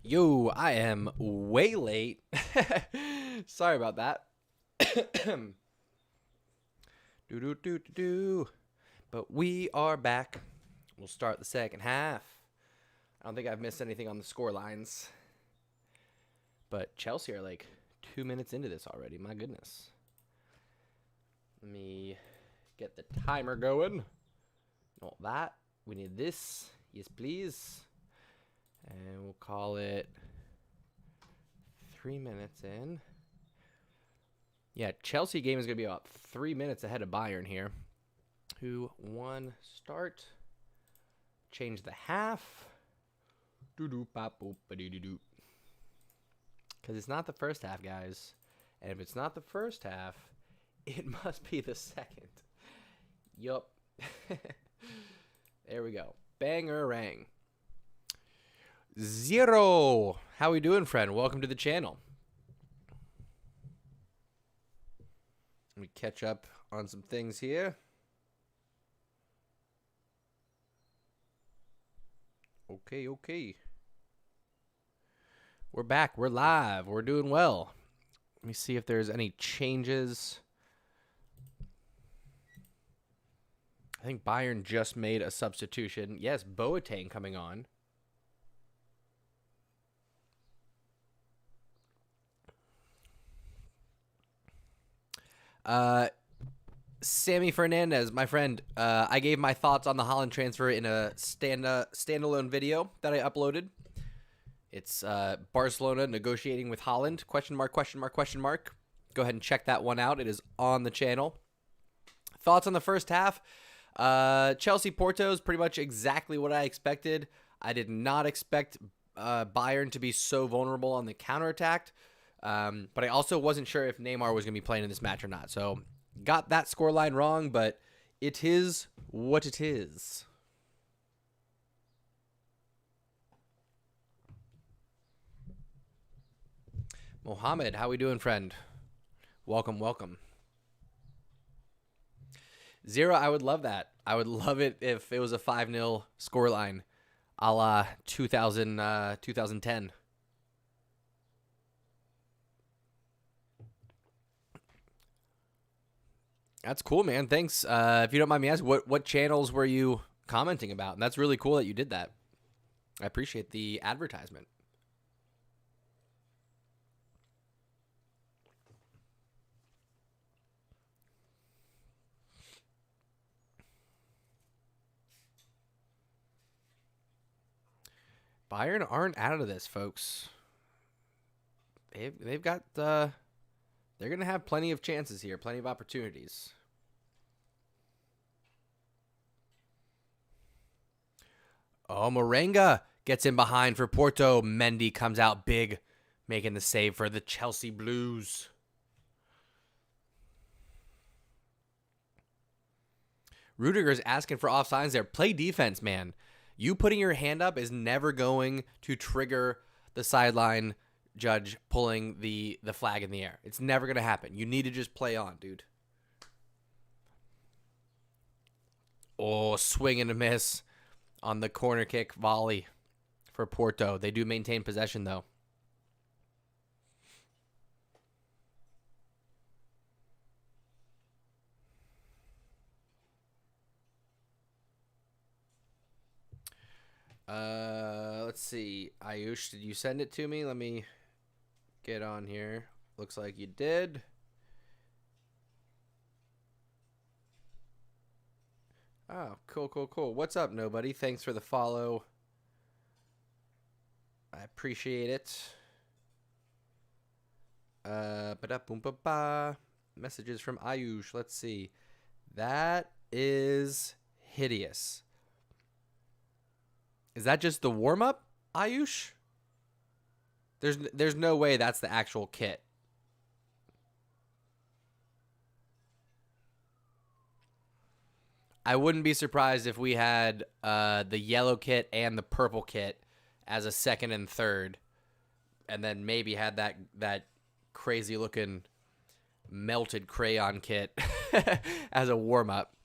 Yo, I am way late. Sorry about that. But we are back. We'll start the second half. I don't think I've missed anything on the score lines. But Chelsea are like 2 minutes into this already. My goodness. Let me get the timer going. Not that. We need this. Yes, please. And we'll call it 3 minutes in. Yeah, Chelsea game is going to be about 3 minutes ahead of Bayern here. 2-1 start. Change the half. Because it's not the first half, guys. And if it's not the first half, it must be the second. Yup. There we go. Bangerang. 0. How we doing, friend? Welcome to the channel. Let me catch up on some things here. Okay. We're back. We're live. We're doing well. Let me see if there's any changes. I think Bayern just made a substitution. Yes, Boateng coming on. Sammy Fernandez, my friend, I gave my thoughts on the Haaland transfer in a standalone video that I uploaded. It's Barcelona negotiating with Haaland, ? Go ahead and check that one out. It is on the channel. Thoughts on the first half? Chelsea Porto is pretty much exactly what I expected. I did not expect Bayern to be so vulnerable on the counterattack. But I also wasn't sure if Neymar was going to be playing in this match or not. So got that scoreline wrong, but it is what it is. Mohammed, how we doing, friend? Welcome. 0, I would love that. I would love it if it was a 5-0 scoreline a la 2010. That's cool, man. Thanks. If you don't mind me asking, what channels were you commenting about? And that's really cool that you did that. I appreciate the advertisement. Bayern aren't out of this, folks. They've got they're going to have plenty of chances here, plenty of opportunities. Oh, Morenga gets in behind for Porto. Mendy comes out big, making the save for the Chelsea Blues. Rudiger's asking for offsides there. Play defense, man. You putting your hand up is never going to trigger the sideline judge pulling the flag in the air. It's never going to happen. You need to just play on, dude. Oh, swing and a miss on the corner kick volley for Porto. They do maintain possession, though. Let's see. Ayush, did you send it to me? Let me get on here. Looks like you did. Oh, cool. What's up, nobody? Thanks for the follow. I appreciate it. Messages from Ayush. Let's see. That is hideous. Is that just the warm-up, Ayush? There's no way that's the actual kit. I wouldn't be surprised if we had the yellow kit and the purple kit as a second and third, and then maybe had that crazy-looking melted crayon kit as a warm-up.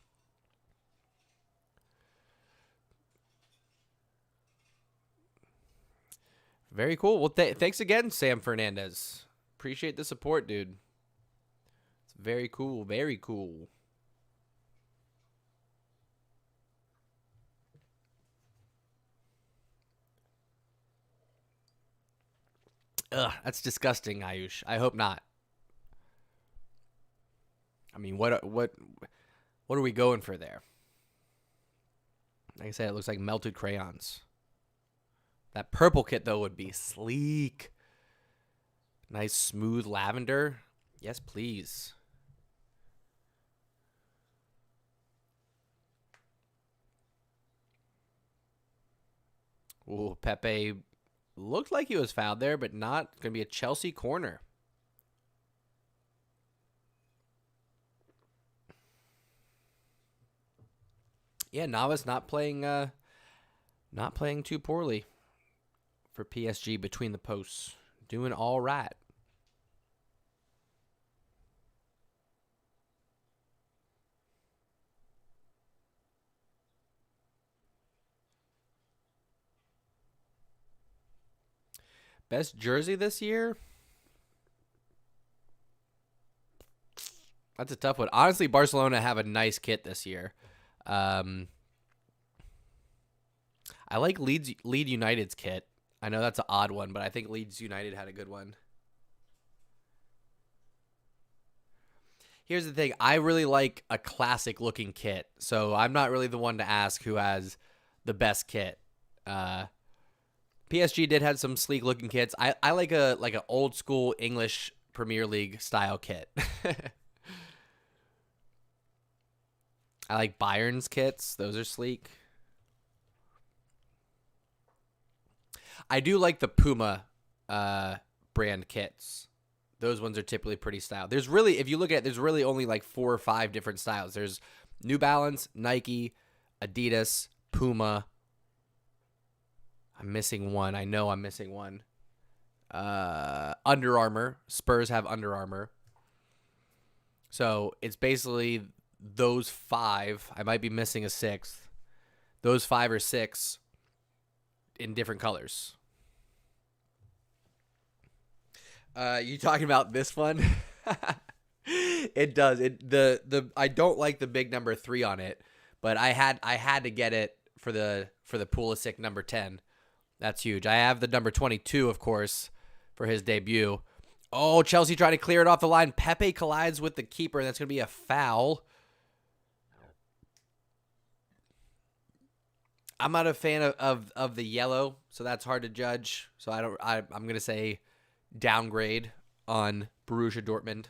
Very cool. Well, thanks again, Sam Fernandez. Appreciate the support, dude. It's very cool. Very cool. Ugh, that's disgusting, Ayush. I hope not. I mean, what are we going for there? Like I said, it looks like melted crayons. That purple kit, though, would be sleek. Nice, smooth lavender. Yes, please. Ooh, Pepe looked like he was fouled there, but not. Going to be a Chelsea corner. Yeah, Navas not playing too poorly for PSG between the posts. Doing all right. Best jersey this year? That's a tough one. Honestly, Barcelona have a nice kit this year. I like Leeds United's kit. I know that's an odd one, but I think Leeds United had a good one. Here's the thing. I really like a classic-looking kit, so I'm not really the one to ask who has the best kit. PSG did have some sleek-looking kits. I like an old-school English Premier League style kit. I like Bayern's kits. Those are sleek. I do like the Puma brand kits. Those ones are typically pretty styled. There's really, if you look at it, there's really only like 4 or 5 different styles. There's New Balance, Nike, Adidas, Puma. I'm missing one. I know I'm missing one. Under Armour. Spurs have Under Armour. So it's basically those 5. I might be missing a 6th. Those 5 or 6 in different colors. You talking about this one? It does. I don't like the big number 3 on it, but I had to get it for the Pulisic number 10. That's huge. I have the number 22, of course, for his debut. Oh, Chelsea trying to clear it off the line. Pepe collides with the keeper, and that's going to be a foul. I'm not a fan of the yellow, so that's hard to judge. So I'm going to say downgrade on Borussia Dortmund.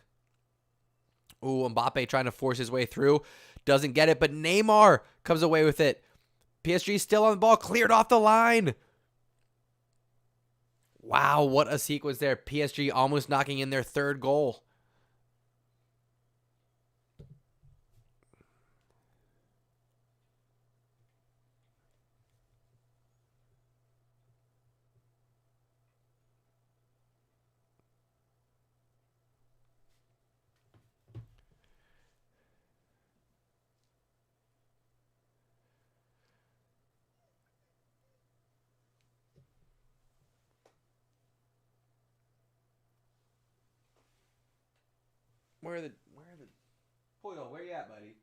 Ooh, Mbappe trying to force his way through. Doesn't get it, but Neymar comes away with it. PSG still on the ball. Cleared off the line. Wow, what a sequence there. PSG almost knocking in their 3rd goal. Where are the Puyol, where you at, buddy?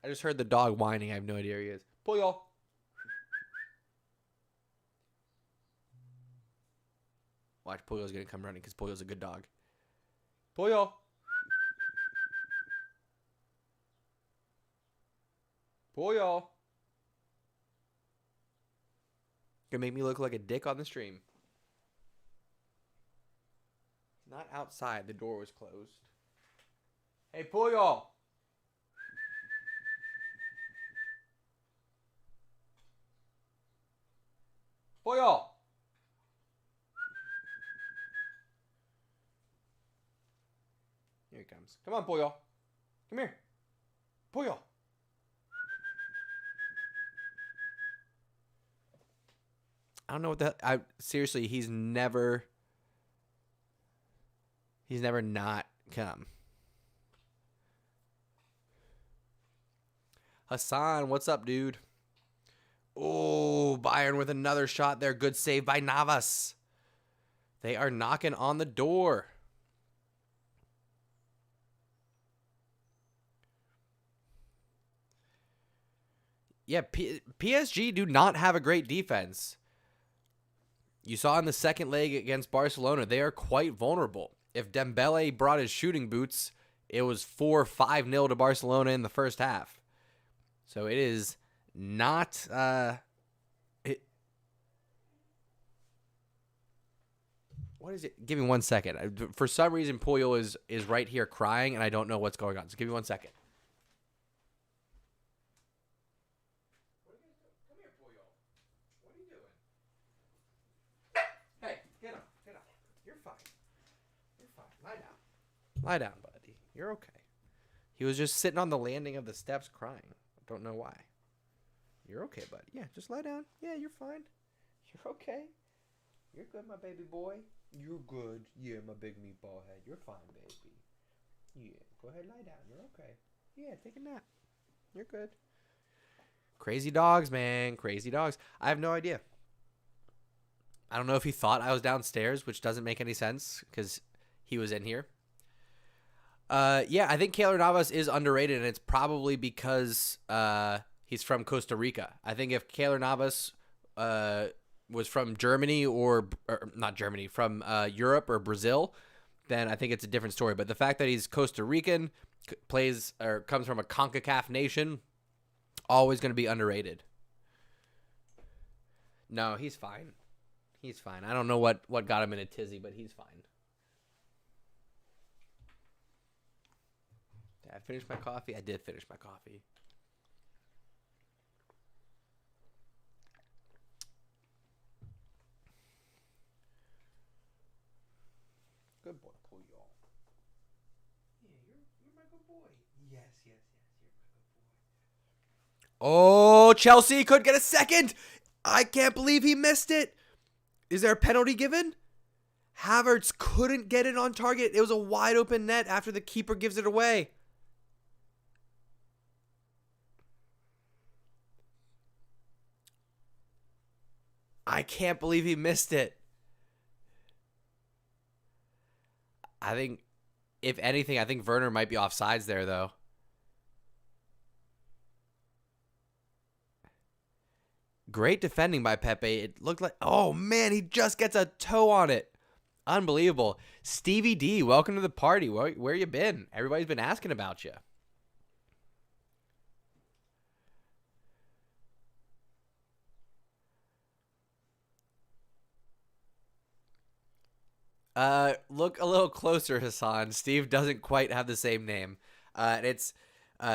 I just heard the dog whining. I have no idea where he is. Puyol. Watch, Puyol's going to come running because Puyol's a good dog. Puyol. Puyol. Gonna make me look like a dick on the stream. Not outside. The door was closed. Hey, Puyol. Puyol. Here he comes. Come on, Puyol. Come here. Puyol. I don't know what the seriously, he's never not come. Hassan, what's up, dude? Oh, Bayern with another shot there. Good save by Navas. They are knocking on the door. Yeah, PSG do not have a great defense. You saw in the second leg against Barcelona, they are quite vulnerable. If Dembele brought his shooting boots, it was 4-5-0 to Barcelona in the first half. So it is not... What is it? Give me 1 second. For some reason, Puyol is right here crying, and I don't know what's going on. So give me 1 second. Come here, Puyol. What are you doing? Hey, get up. Get up. You're fine. You're fine. Lie down. Lie down, buddy. You're okay. He was just sitting on the landing of the steps crying. I don't know why. You're okay, buddy. Yeah, just lie down. Yeah, you're fine. You're okay. You're good, my baby boy. You're good. Yeah, my big meatball head. You're fine, baby. Yeah, go ahead, lie down. You're okay. Yeah, take a nap. You're good. Crazy dogs, man. Crazy dogs. I have no idea. I don't know if he thought I was downstairs, which doesn't make any sense because he was in here. Yeah, I think Keylor Navas is underrated, and it's probably because he's from Costa Rica. I think if Keylor Navas was from Germany or not Germany, from Europe or Brazil, then I think it's a different story. But the fact that he's Costa Rican, plays or comes from a CONCACAF nation, always going to be underrated. No, he's fine. He's fine. I don't know what got him in a tizzy, but he's fine. Did I finish my coffee? I did finish my coffee. Good boy, Puyol. Yeah, you're my good boy. Yes, you're my good boy. Oh, Chelsea could get a second. I can't believe he missed it. Is there a penalty given? Havertz couldn't get it on target. It was a wide open net after the keeper gives it away. I can't believe he missed it. I think, if anything, I think Werner might be offsides there, though. Great defending by Pepe. It looked like, oh, man, he just gets a toe on it. Unbelievable. Stevie D, welcome to the party. Where you been? Everybody's been asking about you. Look a little closer, Hassan. Steve doesn't quite have the same name.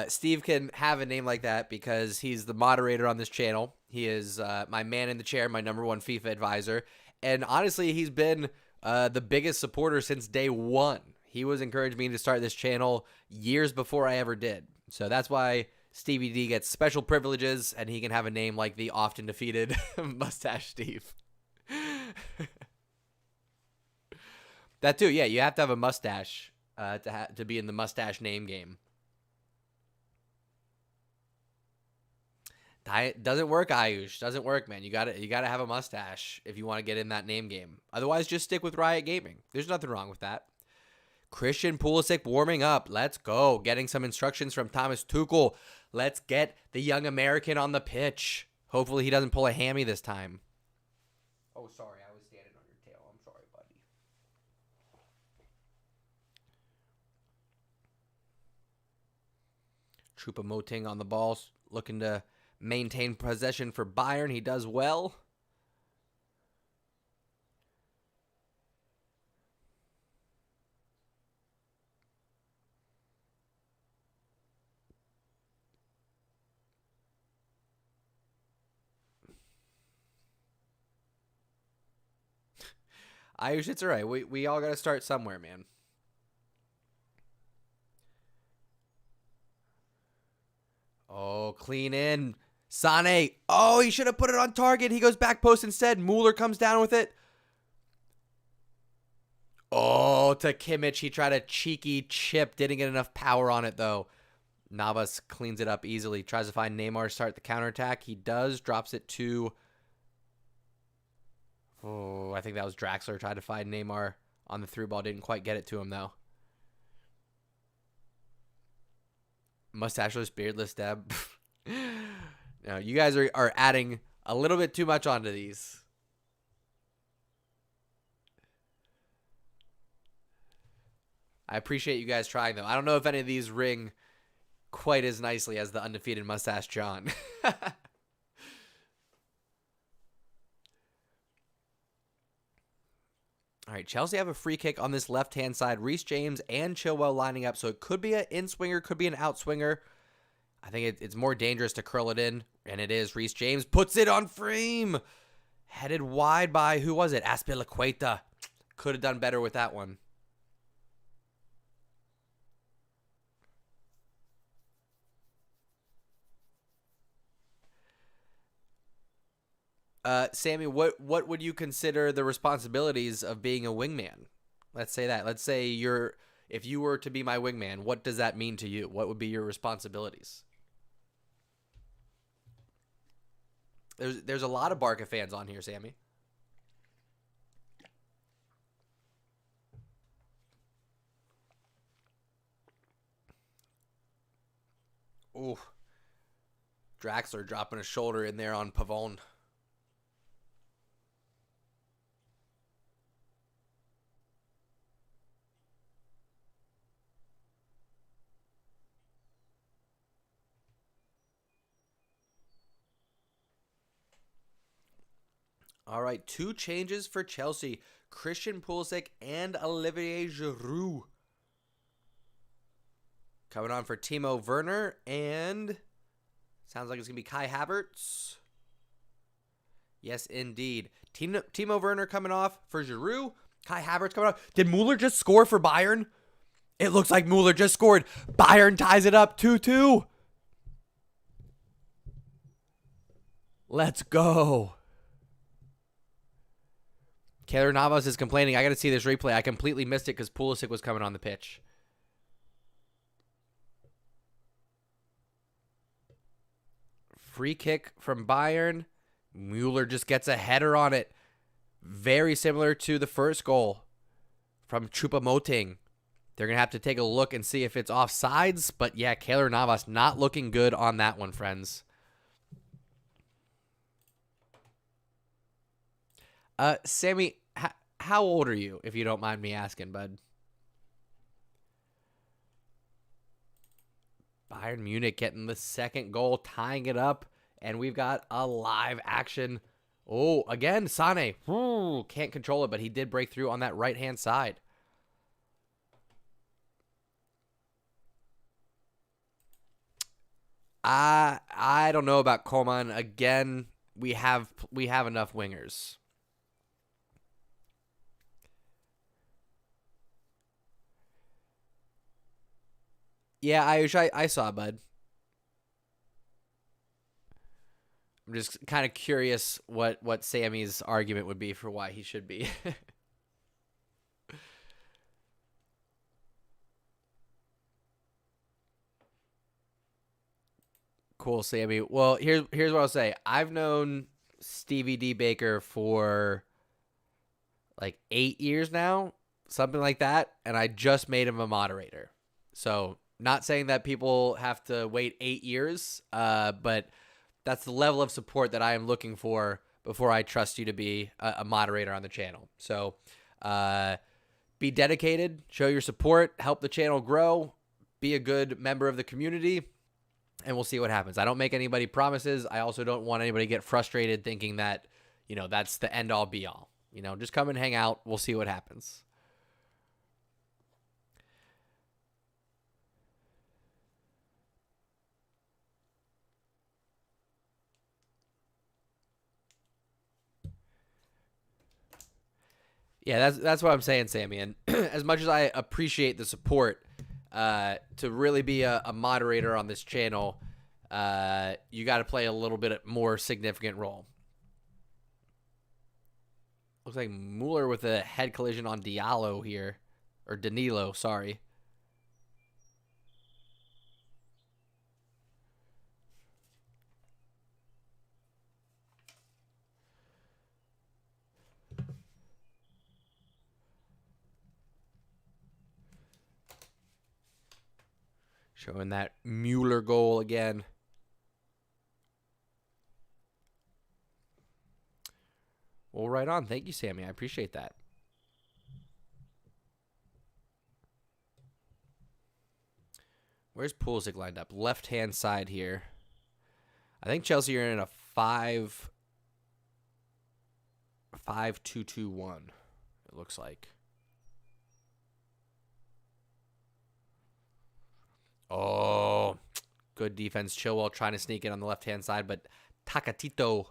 Steve can have a name like that because he's the moderator on this channel. He is my man in the chair, my #1 FIFA advisor. And honestly, he's been the biggest supporter since day one. He was encouraging me to start this channel years before I ever did. So that's why Stevie D gets special privileges and he can have a name like the often defeated Moustache Steve. That too, yeah. You have to have a mustache to be in the mustache name game. Doesn't work, Ayush. Doesn't work, man. You gotta have a mustache if you want to get in that name game. Otherwise, just stick with Riot Gaming. There's nothing wrong with that. Christian Pulisic warming up. Let's go. Getting some instructions from Thomas Tuchel. Let's get the young American on the pitch. Hopefully, he doesn't pull a hammy this time. Oh, sorry. I was standing on your tail. I'm sorry, buddy. Choupo-Moting on the ball, looking to maintain possession for Bayern. He does well. Irish, it's all right. We all got to start somewhere, man. Oh, clean in. Sane. Oh, he should have put it on target. He goes back post instead. Mueller comes down with it. Oh, to Kimmich. He tried a cheeky chip. Didn't get enough power on it, though. Navas cleans it up easily. Tries to find Neymar to start the counterattack. He does. Drops it to Oh, I think that was Draxler trying to find Neymar on the through ball. Didn't quite get it to him, though. Mustacheless, beardless Deb. No, you guys are adding a little bit too much onto these. I appreciate you guys trying, though. I don't know if any of these ring quite as nicely as the undefeated Moustache John. All right, Chelsea have a free kick on this left-hand side. Reece James and Chilwell lining up, so it could be an in-swinger, could be an out-swinger. I think it's more dangerous to curl it in, and it is. Reece James puts it on frame. Headed wide by, who was it? Azpilicueta. Could have done better with that one. Sammy, what would you consider the responsibilities of being a wingman? Let's say that. Let's say if you were to be my wingman, what does that mean to you? What would be your responsibilities? There's a lot of Barca fans on here, Sammy. Ooh. Draxler dropping a shoulder in there on Pavone. All right, 2 changes for Chelsea. Christian Pulisic and Olivier Giroud. Coming on for Timo Werner, and sounds like it's going to be Kai Havertz. Yes, indeed. Timo Werner coming off for Giroud. Kai Havertz coming off. Did Mueller just score for Bayern? It looks like Mueller just scored. Bayern ties it up 2-2. Let's go. Keylor Navas is complaining. I got to see this replay. I completely missed it because Pulisic was coming on the pitch. Free kick from Bayern. Mueller just gets a header on it. Very similar to the first goal from Choupo-Moting. They're going to have to take a look and see if it's offsides. But yeah, Keylor Navas not looking good on that one, friends. Sammy, how old are you, if you don't mind me asking, bud? Bayern Munich getting the second goal, tying it up, and we've got a live action. Oh, again, Sane. Can't control it, but he did break through on that right-hand side. I don't know about Coman. Again, we have enough wingers. Yeah, I saw, bud. I'm just kind of curious what Sammy's argument would be for why he should be. Cool, Sammy. Well, here's what I'll say. I've known Stevie D. Baker for like 8 years now, something like that, and I just made him a moderator. So, not saying that people have to wait 8 years, but that's the level of support that I am looking for before I trust you to be a moderator on the channel. So, be dedicated, show your support, help the channel grow, be a good member of the community, and we'll see what happens. I don't make anybody promises. I also don't want anybody to get frustrated thinking that, that's the end all be all. Just come and hang out. We'll see what happens. Yeah, that's what I'm saying, Sammy. And as much as I appreciate the support, to really be a moderator on this channel, you got to play a little bit more significant role. Looks like Mueller with a head collision on Diallo here. Or Danilo, sorry. Showing that Mueller goal again. Well, right on. Thank you, Sammy. I appreciate that. Where's Pulisic lined up? Left-hand side here. I think Chelsea are in a 5-2-2-1, it looks like. Oh, good defense. Chilwell trying to sneak in on the left-hand side, but Takatito,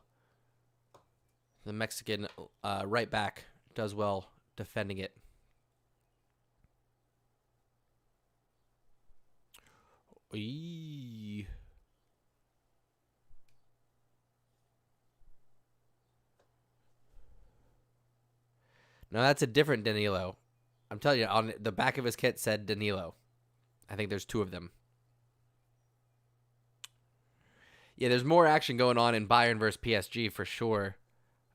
the Mexican right back, does well defending it. Eee. No, that's a different Danilo. I'm telling you, on the back of his kit said Danilo. I think there's two of them. Yeah, there's more action going on in Bayern versus PSG for sure.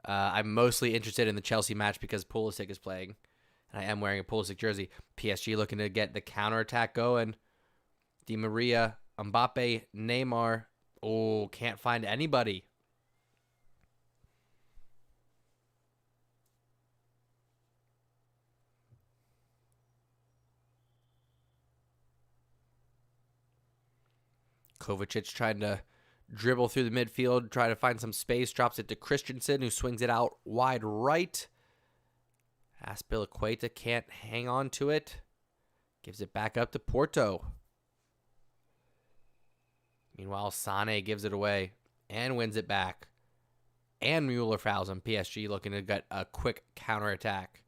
I'm mostly interested in the Chelsea match because Pulisic is playing. And I am wearing a Pulisic jersey. PSG looking to get the counterattack going. Di Maria, Mbappe, Neymar. Oh, can't find anybody. Kovacic trying to dribble through the midfield, try to find some space, drops it to Christensen, who swings it out wide right. Aspilicueta can't hang on to it. Gives it back up to Porto. Meanwhile, Sane gives it away and wins it back. And Mueller fouls him. PSG looking to get a quick counterattack.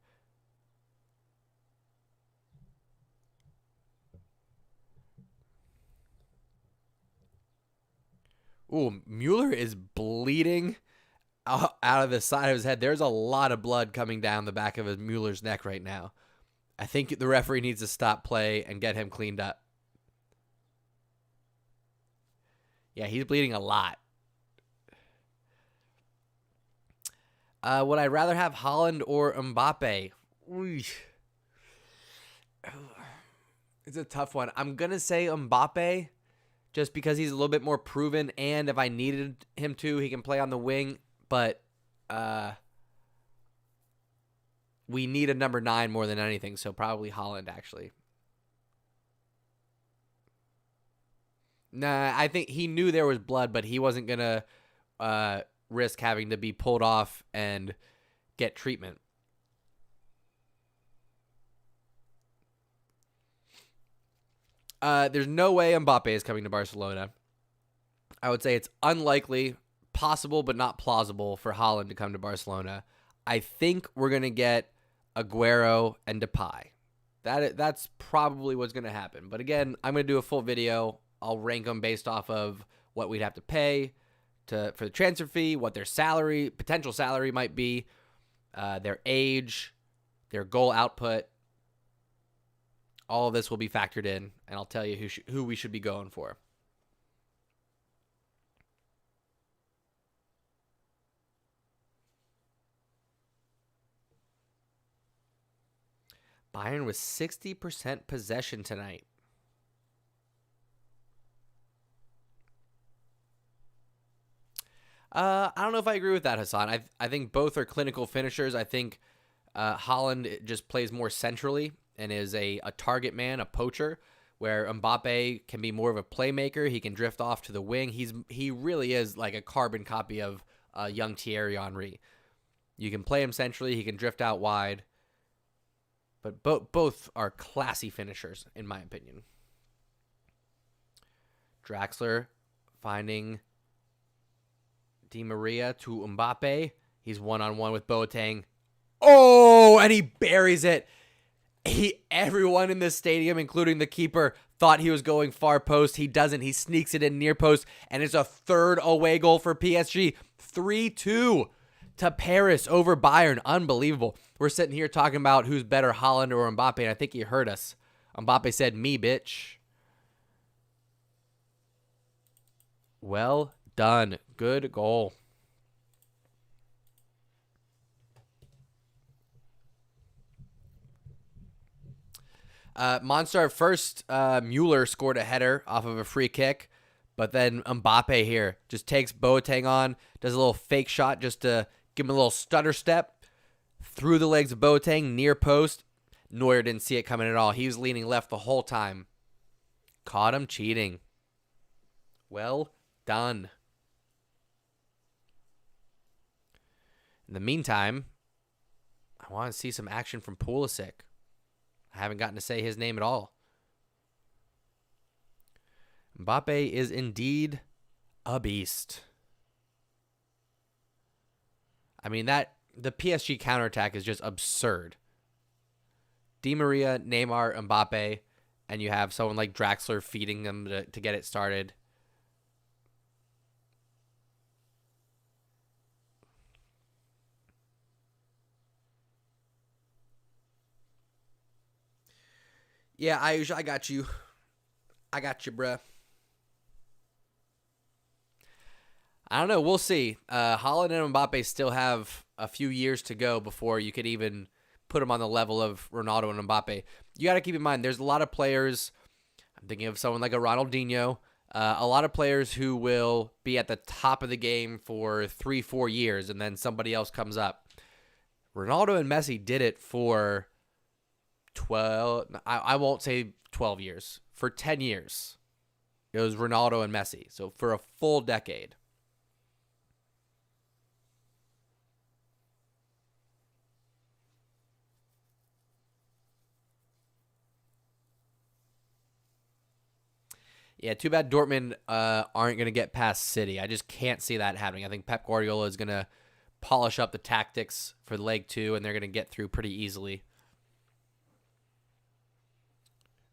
Ooh, Mueller is bleeding out of the side of his head. There's a lot of blood coming down the back of his Mueller's neck right now. I think the referee needs to stop play and get him cleaned up. Yeah, he's bleeding a lot. Would I rather have Haaland or Mbappe? It's a tough one. I'm going to say Mbappe just because he's a little bit more proven, and if I needed him to, he can play on the wing. But we need a number 9 more than anything, so probably Haaland, actually. Nah, I think he knew there was blood, but he wasn't going to risk having to be pulled off and get treatment. There's no way Mbappe is coming to Barcelona. I would say it's unlikely, possible, but not plausible for Haaland to come to Barcelona. I think we're going to get Aguero and Depay. That's probably what's going to happen. But again, I'm going to do a full video. I'll rank them based off of what we'd have to pay for the transfer fee, what their potential salary might be, their age, their goal output. All of this will be factored in, and I'll tell you who we should be going for. Bayern with 60% possession tonight. I don't know if I agree with that, Hassan. I think both are clinical finishers. I think Haaland just plays more centrally and is a target man, a poacher, where Mbappe can be more of a playmaker. He can drift off to the wing. He really is like a carbon copy of young Thierry Henry. You can play him centrally. He can drift out wide. But both are classy finishers, in my opinion. Draxler finding Di Maria to Mbappe. He's one-on-one with Boateng. Oh, and he buries it. Everyone in this stadium, including the keeper, thought he was going far post. He doesn't. He sneaks it in near post, and it's a third away goal for PSG. 3-2 to Paris over Bayern. Unbelievable. We're sitting here talking about who's better, Haaland or Mbappe, and I think he heard us. Mbappe said, "Me, bitch." Well done. Good goal. Monster first, Mueller scored a header off of a free kick, but then Mbappe here just takes Boateng on, does a little fake shot just to give him a little stutter step through the legs of Boateng, near post. Neuer didn't see it coming at all. He was leaning left the whole time. Caught him cheating. Well done. In the meantime, I want to see some action from Pulisic. I haven't gotten to say his name at all. Mbappe is indeed a beast. I mean, the PSG counterattack is just absurd. Di Maria, Neymar, Mbappe, and you have someone like Draxler feeding them to get it started. Yeah, Ayush, I got you. I got you, bruh. I don't know. We'll see. Haaland and Mbappe still have a few years to go before you could even put them on the level of Ronaldo and Mbappe. You got to keep in mind, there's a lot of players. I'm thinking of someone like a Ronaldinho. A lot of players who will be at the top of the game for 3-4 years, and then somebody else comes up. Ronaldo and Messi did it for 12. I won't say 12 years. For 10 years. It was Ronaldo and Messi. So for a full decade. Yeah, too bad Dortmund aren't going to get past City. I just can't see that happening. I think Pep Guardiola is going to polish up the tactics for leg 2, and they're going to get through pretty easily.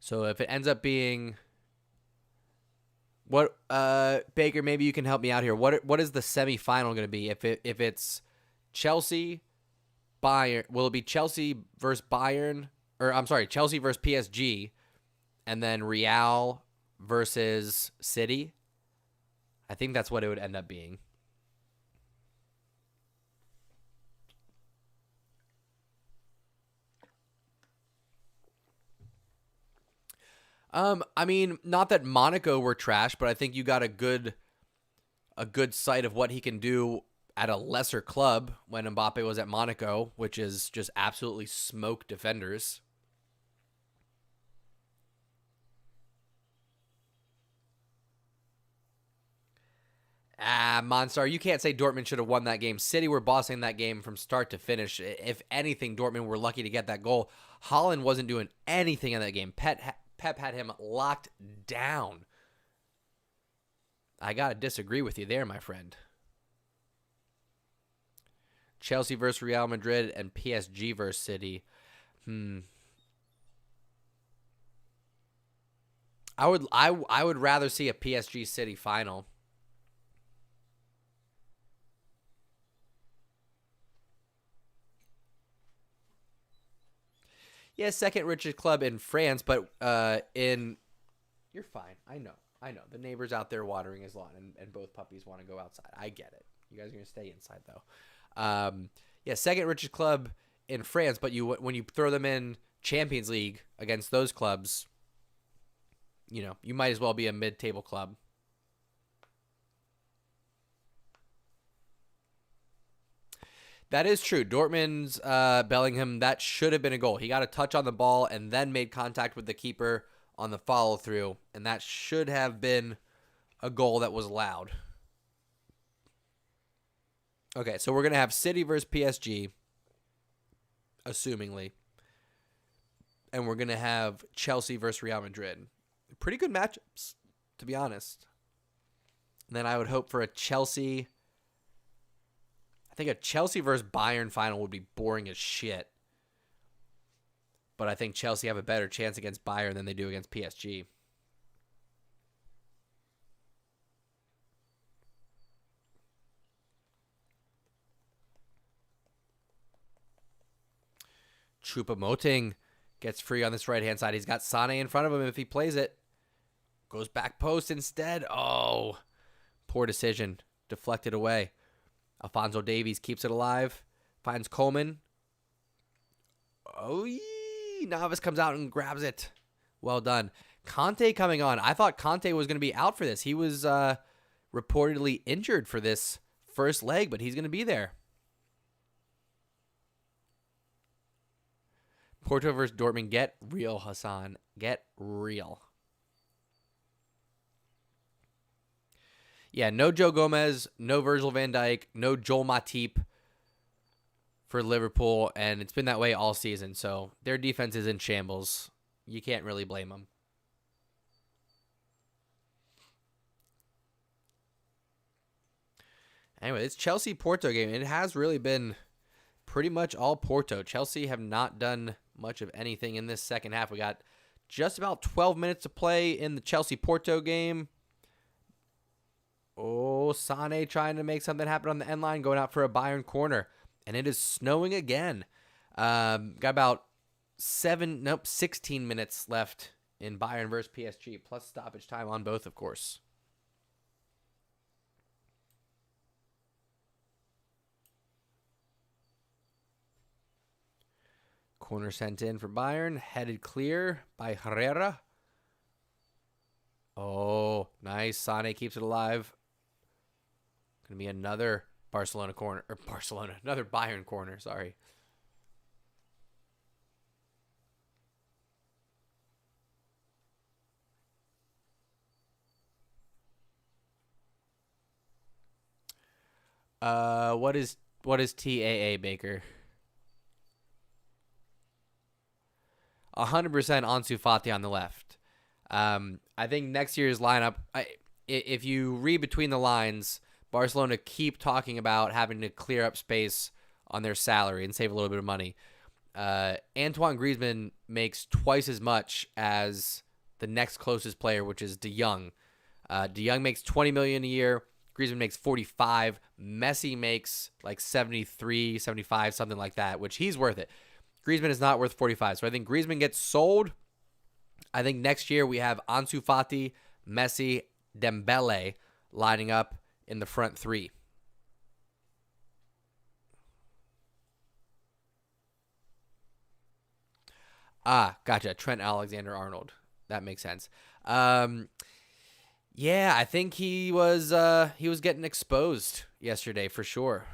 So if it ends up being what Baker, maybe you can help me out here. What is the semifinal going to be? If it's Chelsea, Bayern, will it be Chelsea versus Bayern, or I'm sorry, Chelsea versus PSG, and then Real versus City? I think that's what it would end up being. I mean, not that Monaco were trash, but I think you got a good sight of what he can do at a lesser club when Mbappe was at Monaco, which is just absolutely smoke defenders. Monstar, you can't say Dortmund should have won that game. City were bossing that game from start to finish. If anything, Dortmund were lucky to get that goal. Haaland wasn't doing anything in that game. Pep had him locked down. I got to disagree with you there, my friend. Chelsea versus Real Madrid and PSG versus City. I would rather see a PSG City final. Yeah, second richest club in France, but you're fine. I know. The neighbor's out there watering his lawn, and both puppies want to go outside. I get it. You guys are going to stay inside, though. Yeah, second richest club in France, but when you throw them in Champions League against those clubs, you might as well be a mid-table club. That is true. Dortmund's Bellingham, that should have been a goal. He got a touch on the ball and then made contact with the keeper on the follow-through, and that should have been a goal that was allowed. Okay, so we're going to have City versus PSG, assumingly, and we're going to have Chelsea versus Real Madrid. Pretty good matchups, to be honest. And then I would hope for a Chelsea... I think a Chelsea versus Bayern final would be boring as shit. But I think Chelsea have a better chance against Bayern than they do against PSG. Choupo-Moting gets free on this right-hand side. He's got Sané in front of him if he plays it. Goes back post instead. Oh, poor decision. Deflected away. Alphonso Davies keeps it alive. Finds Coleman. Oh, Navas comes out and grabs it. Well done. Conte coming on. I thought Conte was going to be out for this. He was reportedly injured for this first leg, but he's going to be there. Porto versus Dortmund. Get real, Hassan. Get real. Yeah, no Joe Gomez, no Virgil van Dijk, no Joel Matip for Liverpool, and it's been that way all season. So their defense is in shambles. You can't really blame them. Anyway, it's Chelsea-Porto game. It has really been pretty much all Porto. Chelsea have not done much of anything in this second half. We got just about 12 minutes to play in the Chelsea-Porto game. Oh, Sane trying to make something happen on the end line, going out for a Bayern corner. And it is snowing again. Got about 16 minutes left in Bayern versus PSG, plus stoppage time on both, of course. Corner sent in for Bayern. Headed clear by Herrera. Oh, nice. Sane keeps it alive. Going to be another another Bayern corner, sorry. What is TAA, Baker? 100% Ansu Fati on the left. I think next year's lineup, if you read between the lines, Barcelona keep talking about having to clear up space on their salary and save a little bit of money. Antoine Griezmann makes twice as much as the next closest player, which is De Jong. De Jong makes $20 million a year. Griezmann makes 45. Messi makes like 73, 75, something like that, which he's worth it. Griezmann is not worth 45. So I think Griezmann gets sold. I think next year we have Ansu Fati, Messi, Dembele lining up in the front three. Gotcha. Trent Alexander-Arnold. That makes sense. Yeah, I think he was getting exposed yesterday for sure.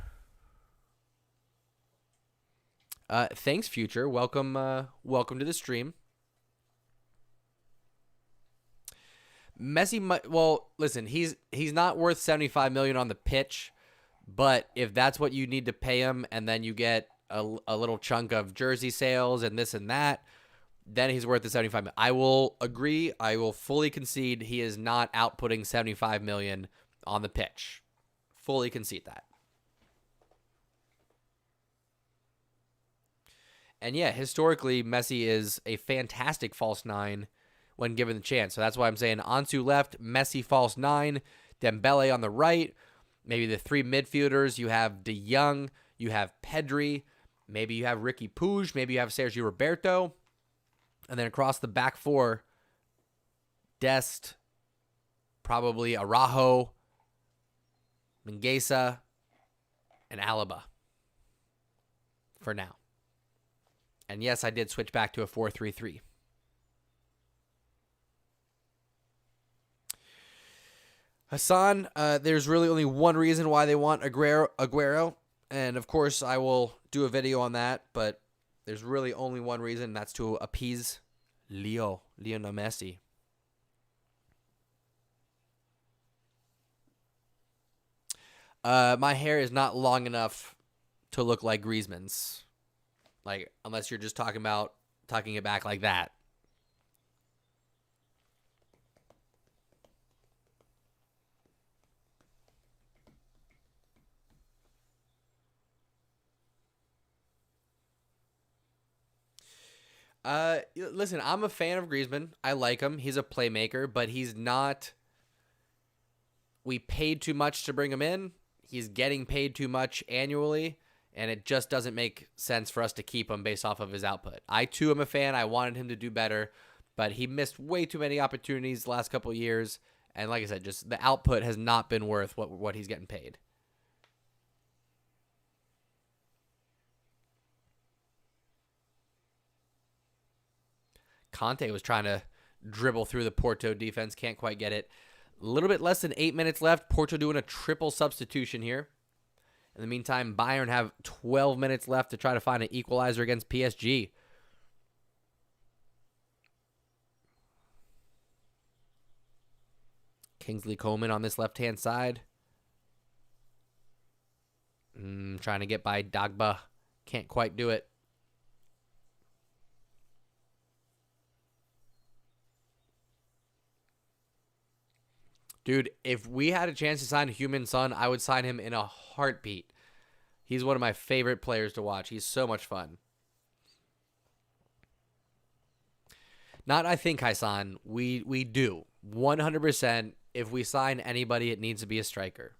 Thanks, Future. Welcome to the stream. Messi, listen, he's not worth $75 million on the pitch, but if that's what you need to pay him, and then you get a little chunk of jersey sales and this and that, then he's worth the $75 million. I will agree. I will fully concede he is not outputting $75 million on the pitch. Fully concede that. And yeah, historically, Messi is a fantastic false nine when given the chance. So that's why I'm saying Ansu left, Messi false nine, Dembele on the right, maybe the three midfielders. You have De Jong, you have Pedri, maybe you have Ricky Puig, maybe you have Sergio Roberto. And then across the back four, Dest, probably Araujo, Mingueza, and Alaba for now. And yes, I did switch back to a 4-3-3. Hassan, there's really only one reason why they want Aguero, and of course I will do a video on that, but there's really only one reason, and that's to appease Lionel Messi. My hair is not long enough to look like Griezmann's. Like, unless you're just talking it back like that. Listen, I'm a fan of Griezmann. I like him. He's a playmaker, but he's not. We paid too much to bring him in. He's getting paid too much annually, and it just doesn't make sense for us to keep him based off of his output. I, too, am a fan. I wanted him to do better, but he missed way too many opportunities the last couple of years, and like I said, just the output has not been worth what he's getting paid. Conte was trying to dribble through the Porto defense. Can't quite get it. A little bit less than 8 minutes left. Porto doing a triple substitution here. In the meantime, Bayern have 12 minutes left to try to find an equalizer against PSG. Kingsley Coman on this left-hand side. Trying to get by Dagba. Can't quite do it. Dude, if we had a chance to sign Heung-min Son, I would sign him in a heartbeat. He's one of my favorite players to watch. He's so much fun. Not I think, Haisan. We do. 100%. If we sign anybody, it needs to be a striker.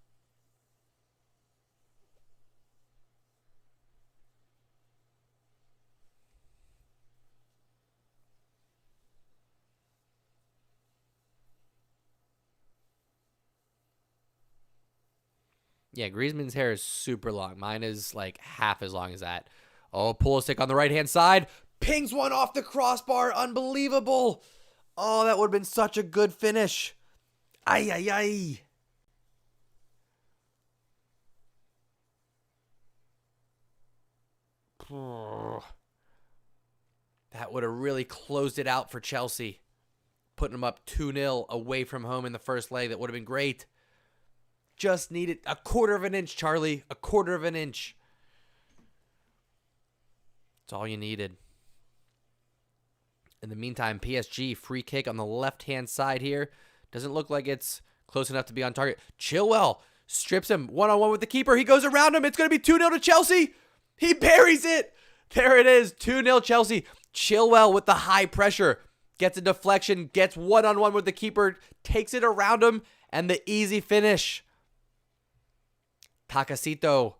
Yeah, Griezmann's hair is super long. Mine is like half as long as that. Oh, Pulisic on the right-hand side. Pings one off the crossbar. Unbelievable. Oh, that would have been such a good finish. Ay, ay, ay. That would have really closed it out for Chelsea. Putting them up 2-0 away from home in the first leg. That would have been great. Just needed a quarter of an inch, Charlie. A quarter of an inch. That's all you needed. In the meantime, PSG free kick on the left-hand side here. Doesn't look like it's close enough to be on target. Chilwell strips him one-on-one with the keeper. He goes around him. It's going to be 2-0 to Chelsea. He buries it. There it is. 2-0 Chelsea. Chilwell with the high pressure. Gets a deflection. Gets one-on-one with the keeper. Takes it around him. And the easy finish. Takasito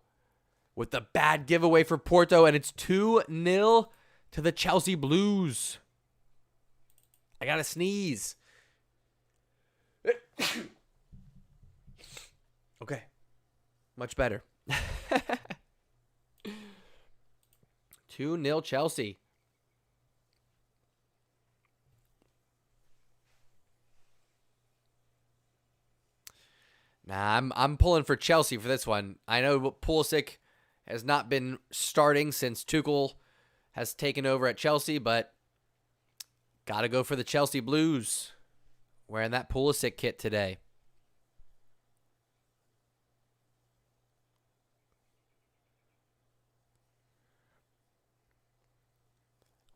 with the bad giveaway for Porto. And it's 2-0 to the Chelsea Blues. I got to sneeze. Okay. Much better. 2-0 Chelsea. Nah, I'm pulling for Chelsea for this one. I know Pulisic has not been starting since Tuchel has taken over at Chelsea, but got to go for the Chelsea Blues. Wearing that Pulisic kit today.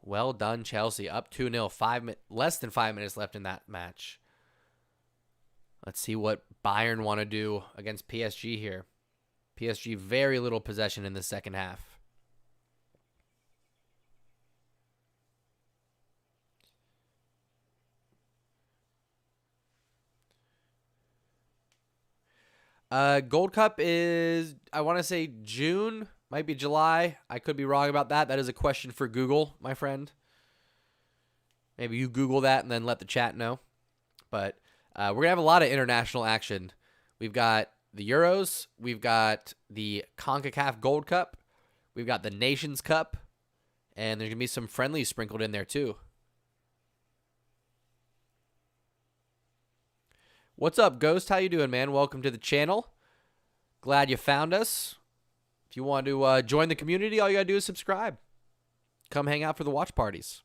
Well done, Chelsea. Up 2-0. Less than 5 minutes left in that match. Let's see what Bayern want to do against PSG here. PSG, very little possession in the second half. Gold Cup is, I want to say June, might be July. I could be wrong about that. That is a question for Google, my friend. Maybe you Google that and then let the chat know. But we're going to have a lot of international action. We've got the Euros. We've got the CONCACAF Gold Cup. We've got the Nations Cup. And there's going to be some friendlies sprinkled in there too. What's up, Ghost? How you doing, man? Welcome to the channel. Glad you found us. If you want to join the community, all you got to do is subscribe. Come hang out for the watch parties.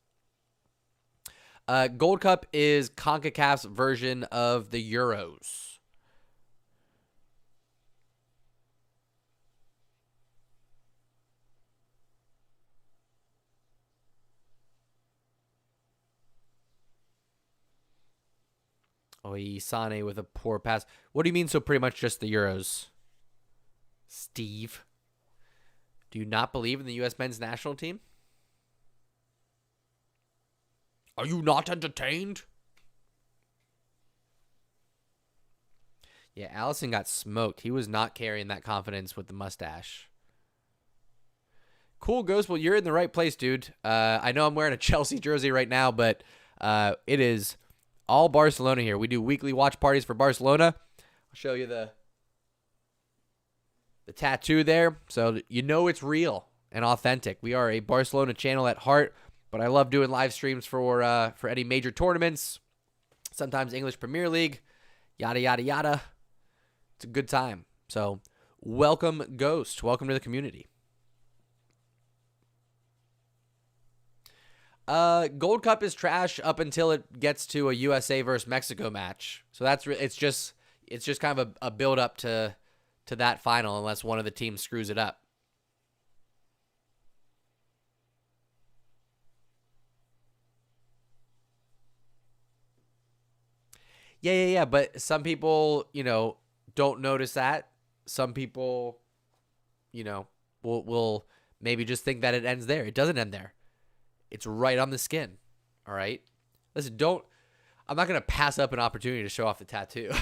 Gold Cup is CONCACAF's version of the Euros. Oh, Sane with a poor pass. What do you mean, so pretty much just the Euros? Steve, do you not believe in the U.S. men's national team? Are you not entertained? Yeah, Allison got smoked. He was not carrying that confidence with the mustache. Cool, Ghost. Well, you're in the right place, dude. I know I'm wearing a Chelsea jersey right now, but it is all Barcelona here. We do weekly watch parties for Barcelona. I'll show you the tattoo there, so you know it's real and authentic. We are a Barcelona channel at heart. But I love doing live streams for any major tournaments, sometimes English Premier League, yada, yada, yada. It's a good time. So welcome, Ghost. Welcome to the community. Gold Cup is trash up until it gets to a USA versus Mexico match. So it's just kind of a build up to that final, unless one of the teams screws it up. Yeah. But some people, don't notice that. Some people, will maybe just think that it ends there. It doesn't end there. It's right on the skin. All right. Listen, I'm not going to pass up an opportunity to show off the tattoo.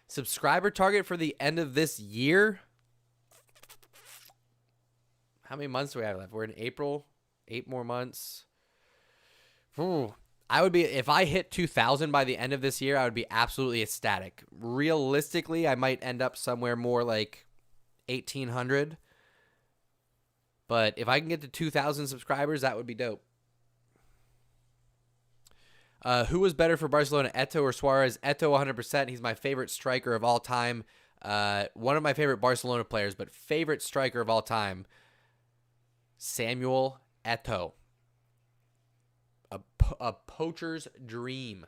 Subscriber target for the end of this year. How many months do we have left? We're in April. 8 more months. If I hit 2,000 by the end of this year, I would be absolutely ecstatic. Realistically, I might end up somewhere more like 1,800. But if I can get to 2,000 subscribers, that would be dope. Who was better for Barcelona, Eto'o or Suarez? Eto'o 100%. He's my favorite striker of all time. One of my favorite Barcelona players, but favorite striker of all time, Samuel Eto'o. A poacher's dream.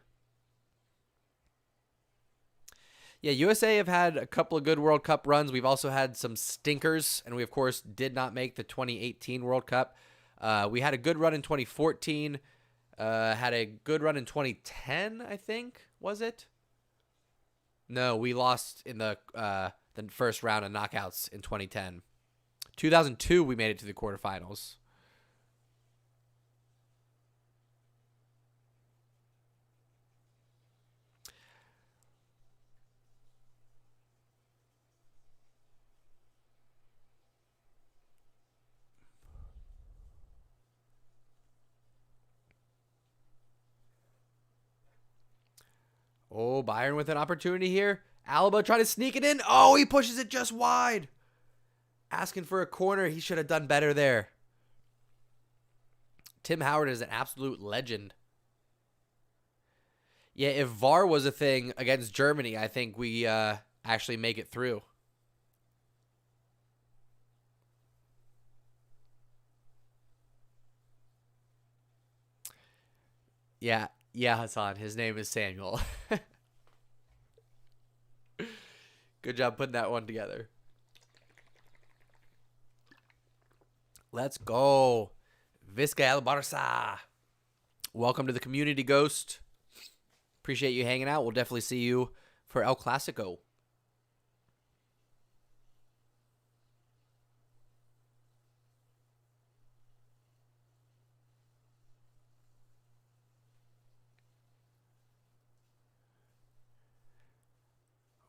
Yeah, USA have had a couple of good World Cup runs. We've also had some stinkers, and we, of course, did not make the 2018 World Cup. We had a good run in 2014. Had a good run in 2010, I think, was it? No, we lost in the first round of knockouts in 2010. 2002, we made it to the quarterfinals. Oh, Bayern with an opportunity here. Alaba trying to sneak it in. Oh, he pushes it just wide. Asking for a corner. He should have done better there. Tim Howard is an absolute legend. Yeah, if VAR was a thing against Germany, I think we actually make it through. Yeah, Hassan. His name is Samuel. Good job putting that one together. Let's go. Visca El Barça. Welcome to the community, Ghost. Appreciate you hanging out. We'll definitely see you for El Clasico.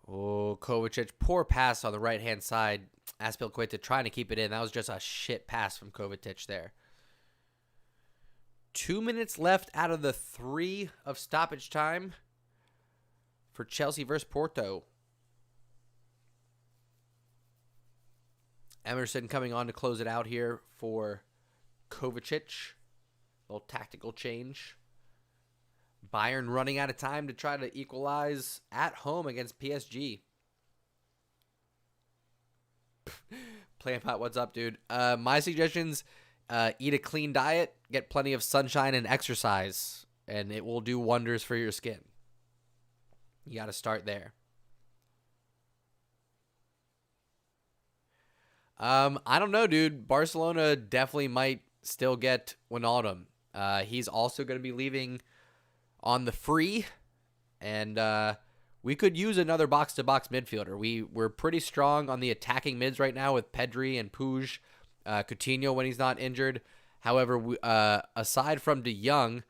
Oh, Kovacic, poor pass on the right-hand side. Aspilicueta trying to keep it in. That was just a shit pass from Kovacic there. 2 minutes left out of the 3 of stoppage time for Chelsea versus Porto. Emerson coming on to close it out here for Kovacic. A little tactical change. Bayern running out of time to try to equalize at home against PSG. Plampot, what's up, dude? My suggestions, eat a clean diet, get plenty of sunshine and exercise, and it will do wonders for your skin. You got to start there. I don't know, dude. Barcelona definitely might still get Wijnaldum. He's also going to be leaving on the free, and we could use another box-to-box midfielder. We're pretty strong on the attacking mids right now with Pedri and Puig, Coutinho when he's not injured. However, aside from De Jong,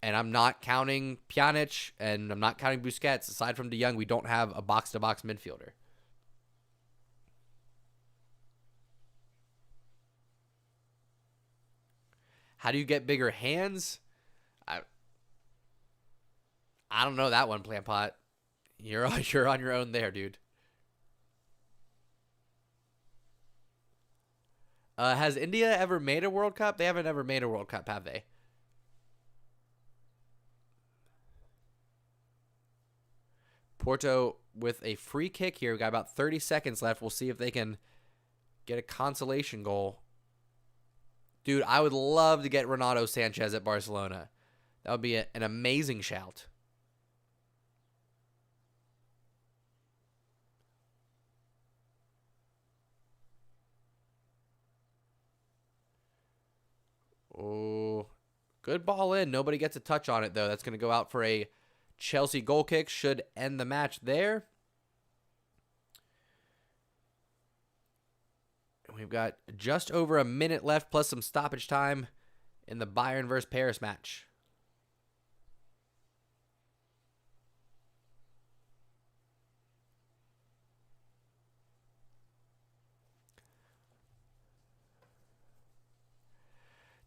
and I'm not counting Pjanic, and I'm not counting Busquets, aside from De Jong, we don't have a box-to-box midfielder. How do you get bigger hands? I don't know that one, Plampot. You're on your own there, dude. Has India ever made a World Cup? They haven't ever made a World Cup, have they? Porto with a free kick here. We've got about 30 seconds left. We'll see if they can get a consolation goal. Dude, I would love to get Renato Sanchez at Barcelona. That would be an amazing shout. Oh, good ball in. Nobody gets a touch on it, though. That's going to go out for a Chelsea goal kick. Should end the match there. And we've got just over a minute left plus some stoppage time in the Bayern versus Paris match.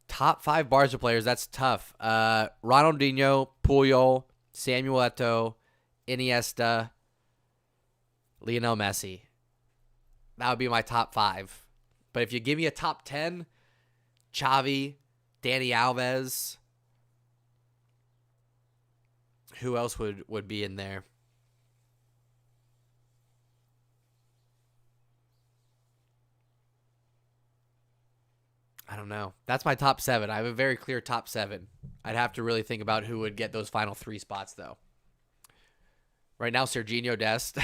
Top 5 Barca players, that's tough. Ronaldinho, Puyol, Samuel Eto'o, Iniesta, Lionel Messi. That would be my top 5. But if you give me a top 10, Xavi, Dani Alves, who else would be in there? I don't know. That's my top 7. I have a very clear top 7. I'd have to really think about who would get those final 3 spots, though. Right now, Serginho Dest.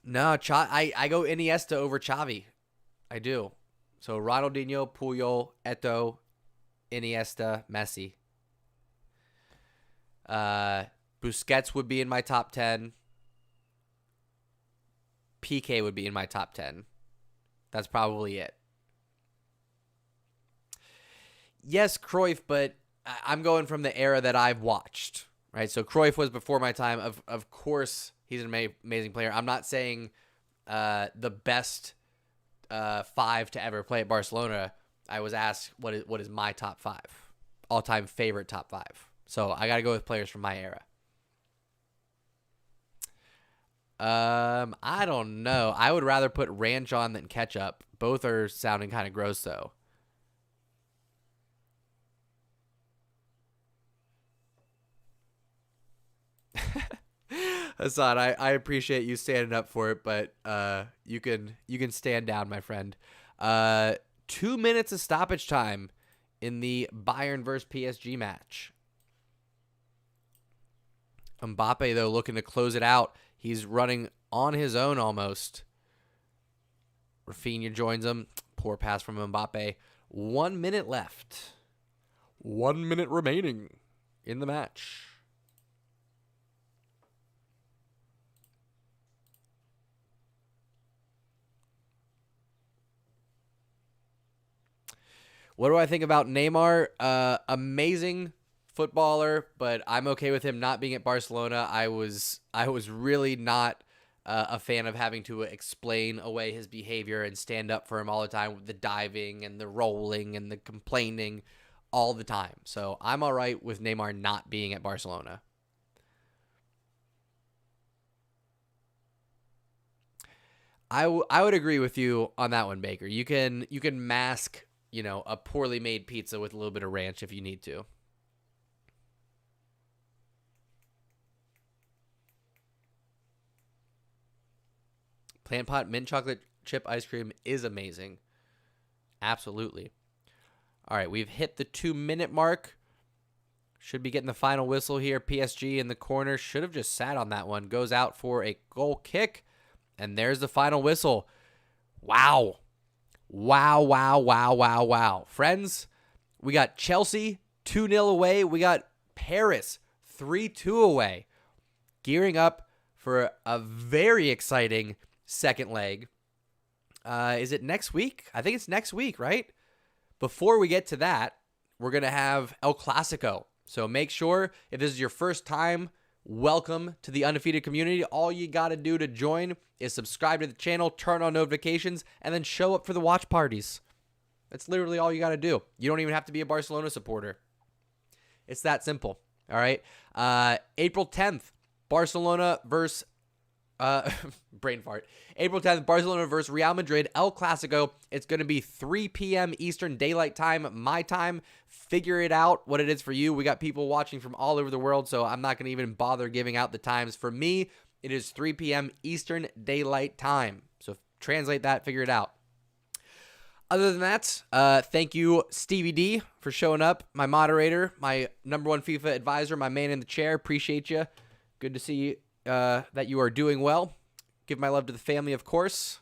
No, I go Iniesta over Xavi. I do. So Ronaldinho, Puyol, Eto'o, Iniesta, Messi. Busquets would be in my top 10. PK would be in my top 10. That's probably it. Yes, Cruyff, but I'm going from the era that I've watched, right? So Cruyff was before my time. Of course, he's an amazing player. I'm not saying the best 5 to ever play at Barcelona. I was asked what is my top 5, all-time favorite top 5. So I got to go with players from my era. I don't know. I would rather put ranch on than ketchup. Both are sounding kind of gross, though. Hassan, I appreciate you standing up for it, but you can stand down, my friend. 2 minutes of stoppage time in the Bayern versus PSG match. Mbappe, though, looking to close it out. He's running on his own almost. Rafinha joins him. Poor pass from Mbappe. 1 minute left. 1 minute remaining in the match. What do I think about Neymar? Amazing footballer, but I'm okay with him not being at Barcelona. I was really not a fan of having to explain away his behavior and stand up for him all the time with the diving and the rolling and the complaining all the time. So I'm all right with Neymar not being at Barcelona. I would agree with you on that one, Baker. You can mask, a poorly made pizza with a little bit of ranch if you need to. Plant Pot mint chocolate chip ice cream is amazing. Absolutely. All right, we've hit the 2 minute mark. Should be getting the final whistle here. PSG in the corner. Should have just sat on that one. Goes out for a goal kick. And there's the final whistle. Wow. Wow, wow, wow, wow, wow. Friends, we got Chelsea 2-0 away. We got Paris 3-2 away. Gearing up for a very exciting second leg. Is it next week? I think it's next week, right? Before we get to that, we're going to have El Clasico. So make sure, if this is your first time, welcome to the Undefeated community. All you got to do to join is subscribe to the channel, turn on notifications, and then show up for the watch parties. That's literally all you got to do. You don't even have to be a Barcelona supporter. It's that simple. All right. April 10th, Barcelona versus Brain fart. April 10th, Barcelona versus Real Madrid, El Clasico. It's going to be 3 p.m. Eastern Daylight Time, my time. Figure it out what it is for you. We got people watching from all over the world, so I'm not going to even bother giving out the times. For me, it is 3 p.m. Eastern Daylight Time. So translate that, figure it out. Other than that, thank you, Stevie D, for showing up, my moderator, my #1 FIFA advisor, my man in the chair. Appreciate you. Good to see that you are doing well. Give my love to the family, of course.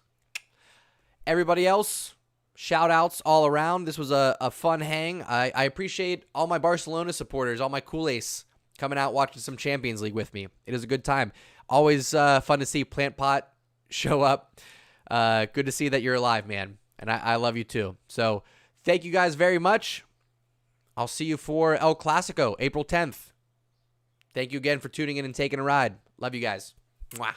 Everybody else, shout-outs all around. This was a fun hang. I appreciate all my Barcelona supporters, all my Kool-Ace coming out watching some Champions League with me. It is a good time. Always fun to see Plant Pot show up. Good to see that you're alive, man. And I love you too. So thank you guys very much. I'll see you for El Clasico, April 10th. Thank you again for tuning in and taking a ride. Love you guys. Mwah.